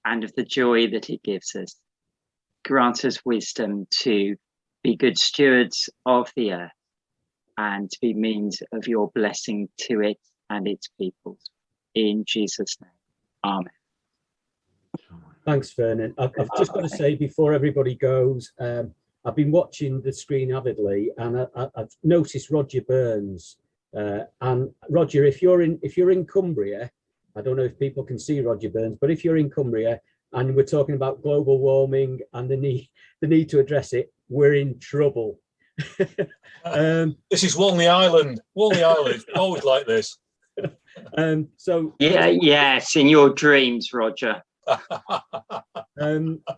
and of the joy that it gives us. Grant us wisdom to be good stewards of the earth and to be means of your blessing to it and its peoples. In Jesus' name, amen. Thanks, Vernon. I've just got to say before everybody goes, I've been watching the screen avidly, and I've noticed Roger Burns. And Roger, if you're in Cumbria, I don't know if people can see Roger Burns, but if you're in Cumbria and we're talking about global warming and the need to address it, we're in trouble. This is Walney Island. Walney Island, always like this. So yes, in your dreams, Roger.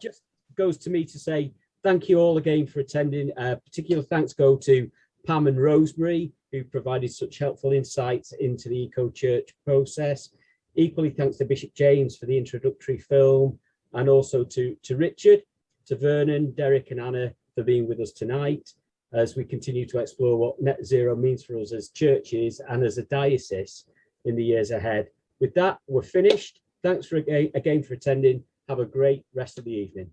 Just goes to me to say thank you all again for attending. Particular thanks go to Pam and Rosemary, who provided such helpful insights into the Eco Church process. Equally thanks to Bishop James for the introductory film, and also to Richard, to Vernon, Derek and Anna for being with us tonight. as we continue to explore what net zero means for us as churches and as a diocese in the years ahead. With that, we're finished. Thanks again for attending. Have a great rest of the evening.